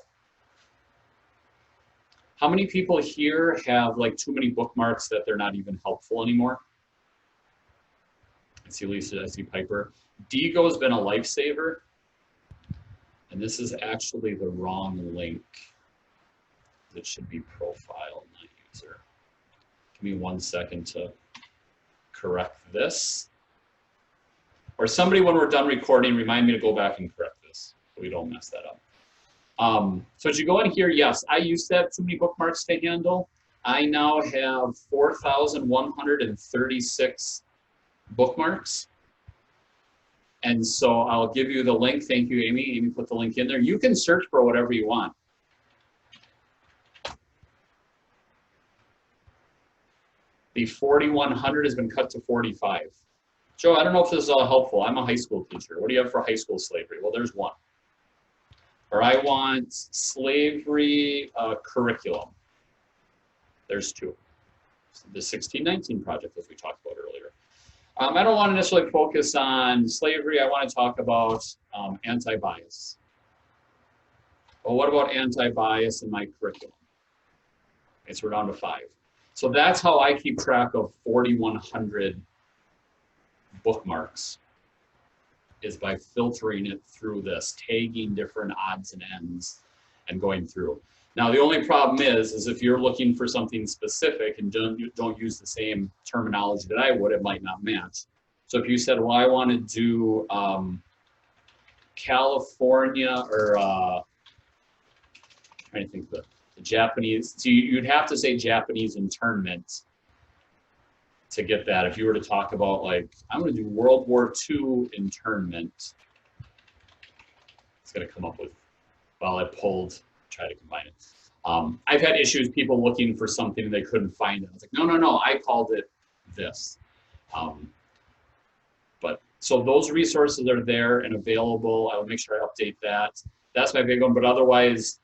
How many people here have like too many bookmarks that they're not even helpful anymore? I see Lisa, I see Piper. DIGO has been a lifesaver. And this is actually the wrong link. It should be profile, not user. Give me 1 second to correct this. Or somebody, when we're done recording, remind me to go back and correct this so we don't mess that up. So as you go in here, yes, I used to have too many bookmarks to handle. I now have 4,136 bookmarks. And so I'll give you the link. Thank you, Amy. Amy put the link in there. You can search for whatever you want. The 4,100 has been cut to 45. Joe, I don't know if this is all helpful. I'm a high school teacher. What do you have for high school slavery? Well, there's one. Or I want slavery curriculum. There's two. The 1619 project, as we talked about earlier. I don't want to necessarily focus on slavery. I want to talk about anti-bias. Well, what about anti-bias in my curriculum? Okay, so we're down to 5. So that's how I keep track of 4,100 bookmarks, is by filtering it through this, tagging different odds and ends and going through. Now, the only problem is if you're looking for something specific and don't use the same terminology that I would, it might not match. So if you said, well, I want to do California or I'm trying to think of the Japanese, so you'd have to say Japanese internment to get that. If you were to talk about, like, I'm going to do World War II internment, it's going to come up with, well, I try to combine it. I've had issues, people looking for something they couldn't find it. I was like, no, I called it this. But so those resources are there and available. I'll make sure I update that. That's my big one, but otherwise,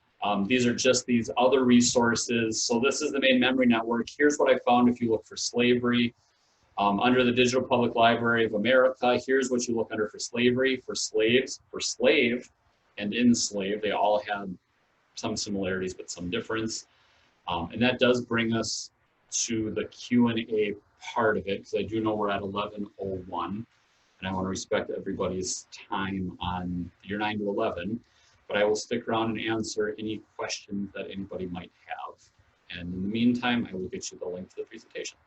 these are just these other resources. So this is the Maine Memory Network. Here's what I found if you look for slavery. Under the Digital Public Library of America, here's what you look under for slavery, for slaves, for slave, and enslaved. They all had some similarities, but some difference. And that does bring us to the Q&A part of it, because I do know we're at 11:01, and I want to respect everybody's time on your 9 to 11. But I will stick around and answer any questions that anybody might have. And in the meantime, I will get you the link to the presentation.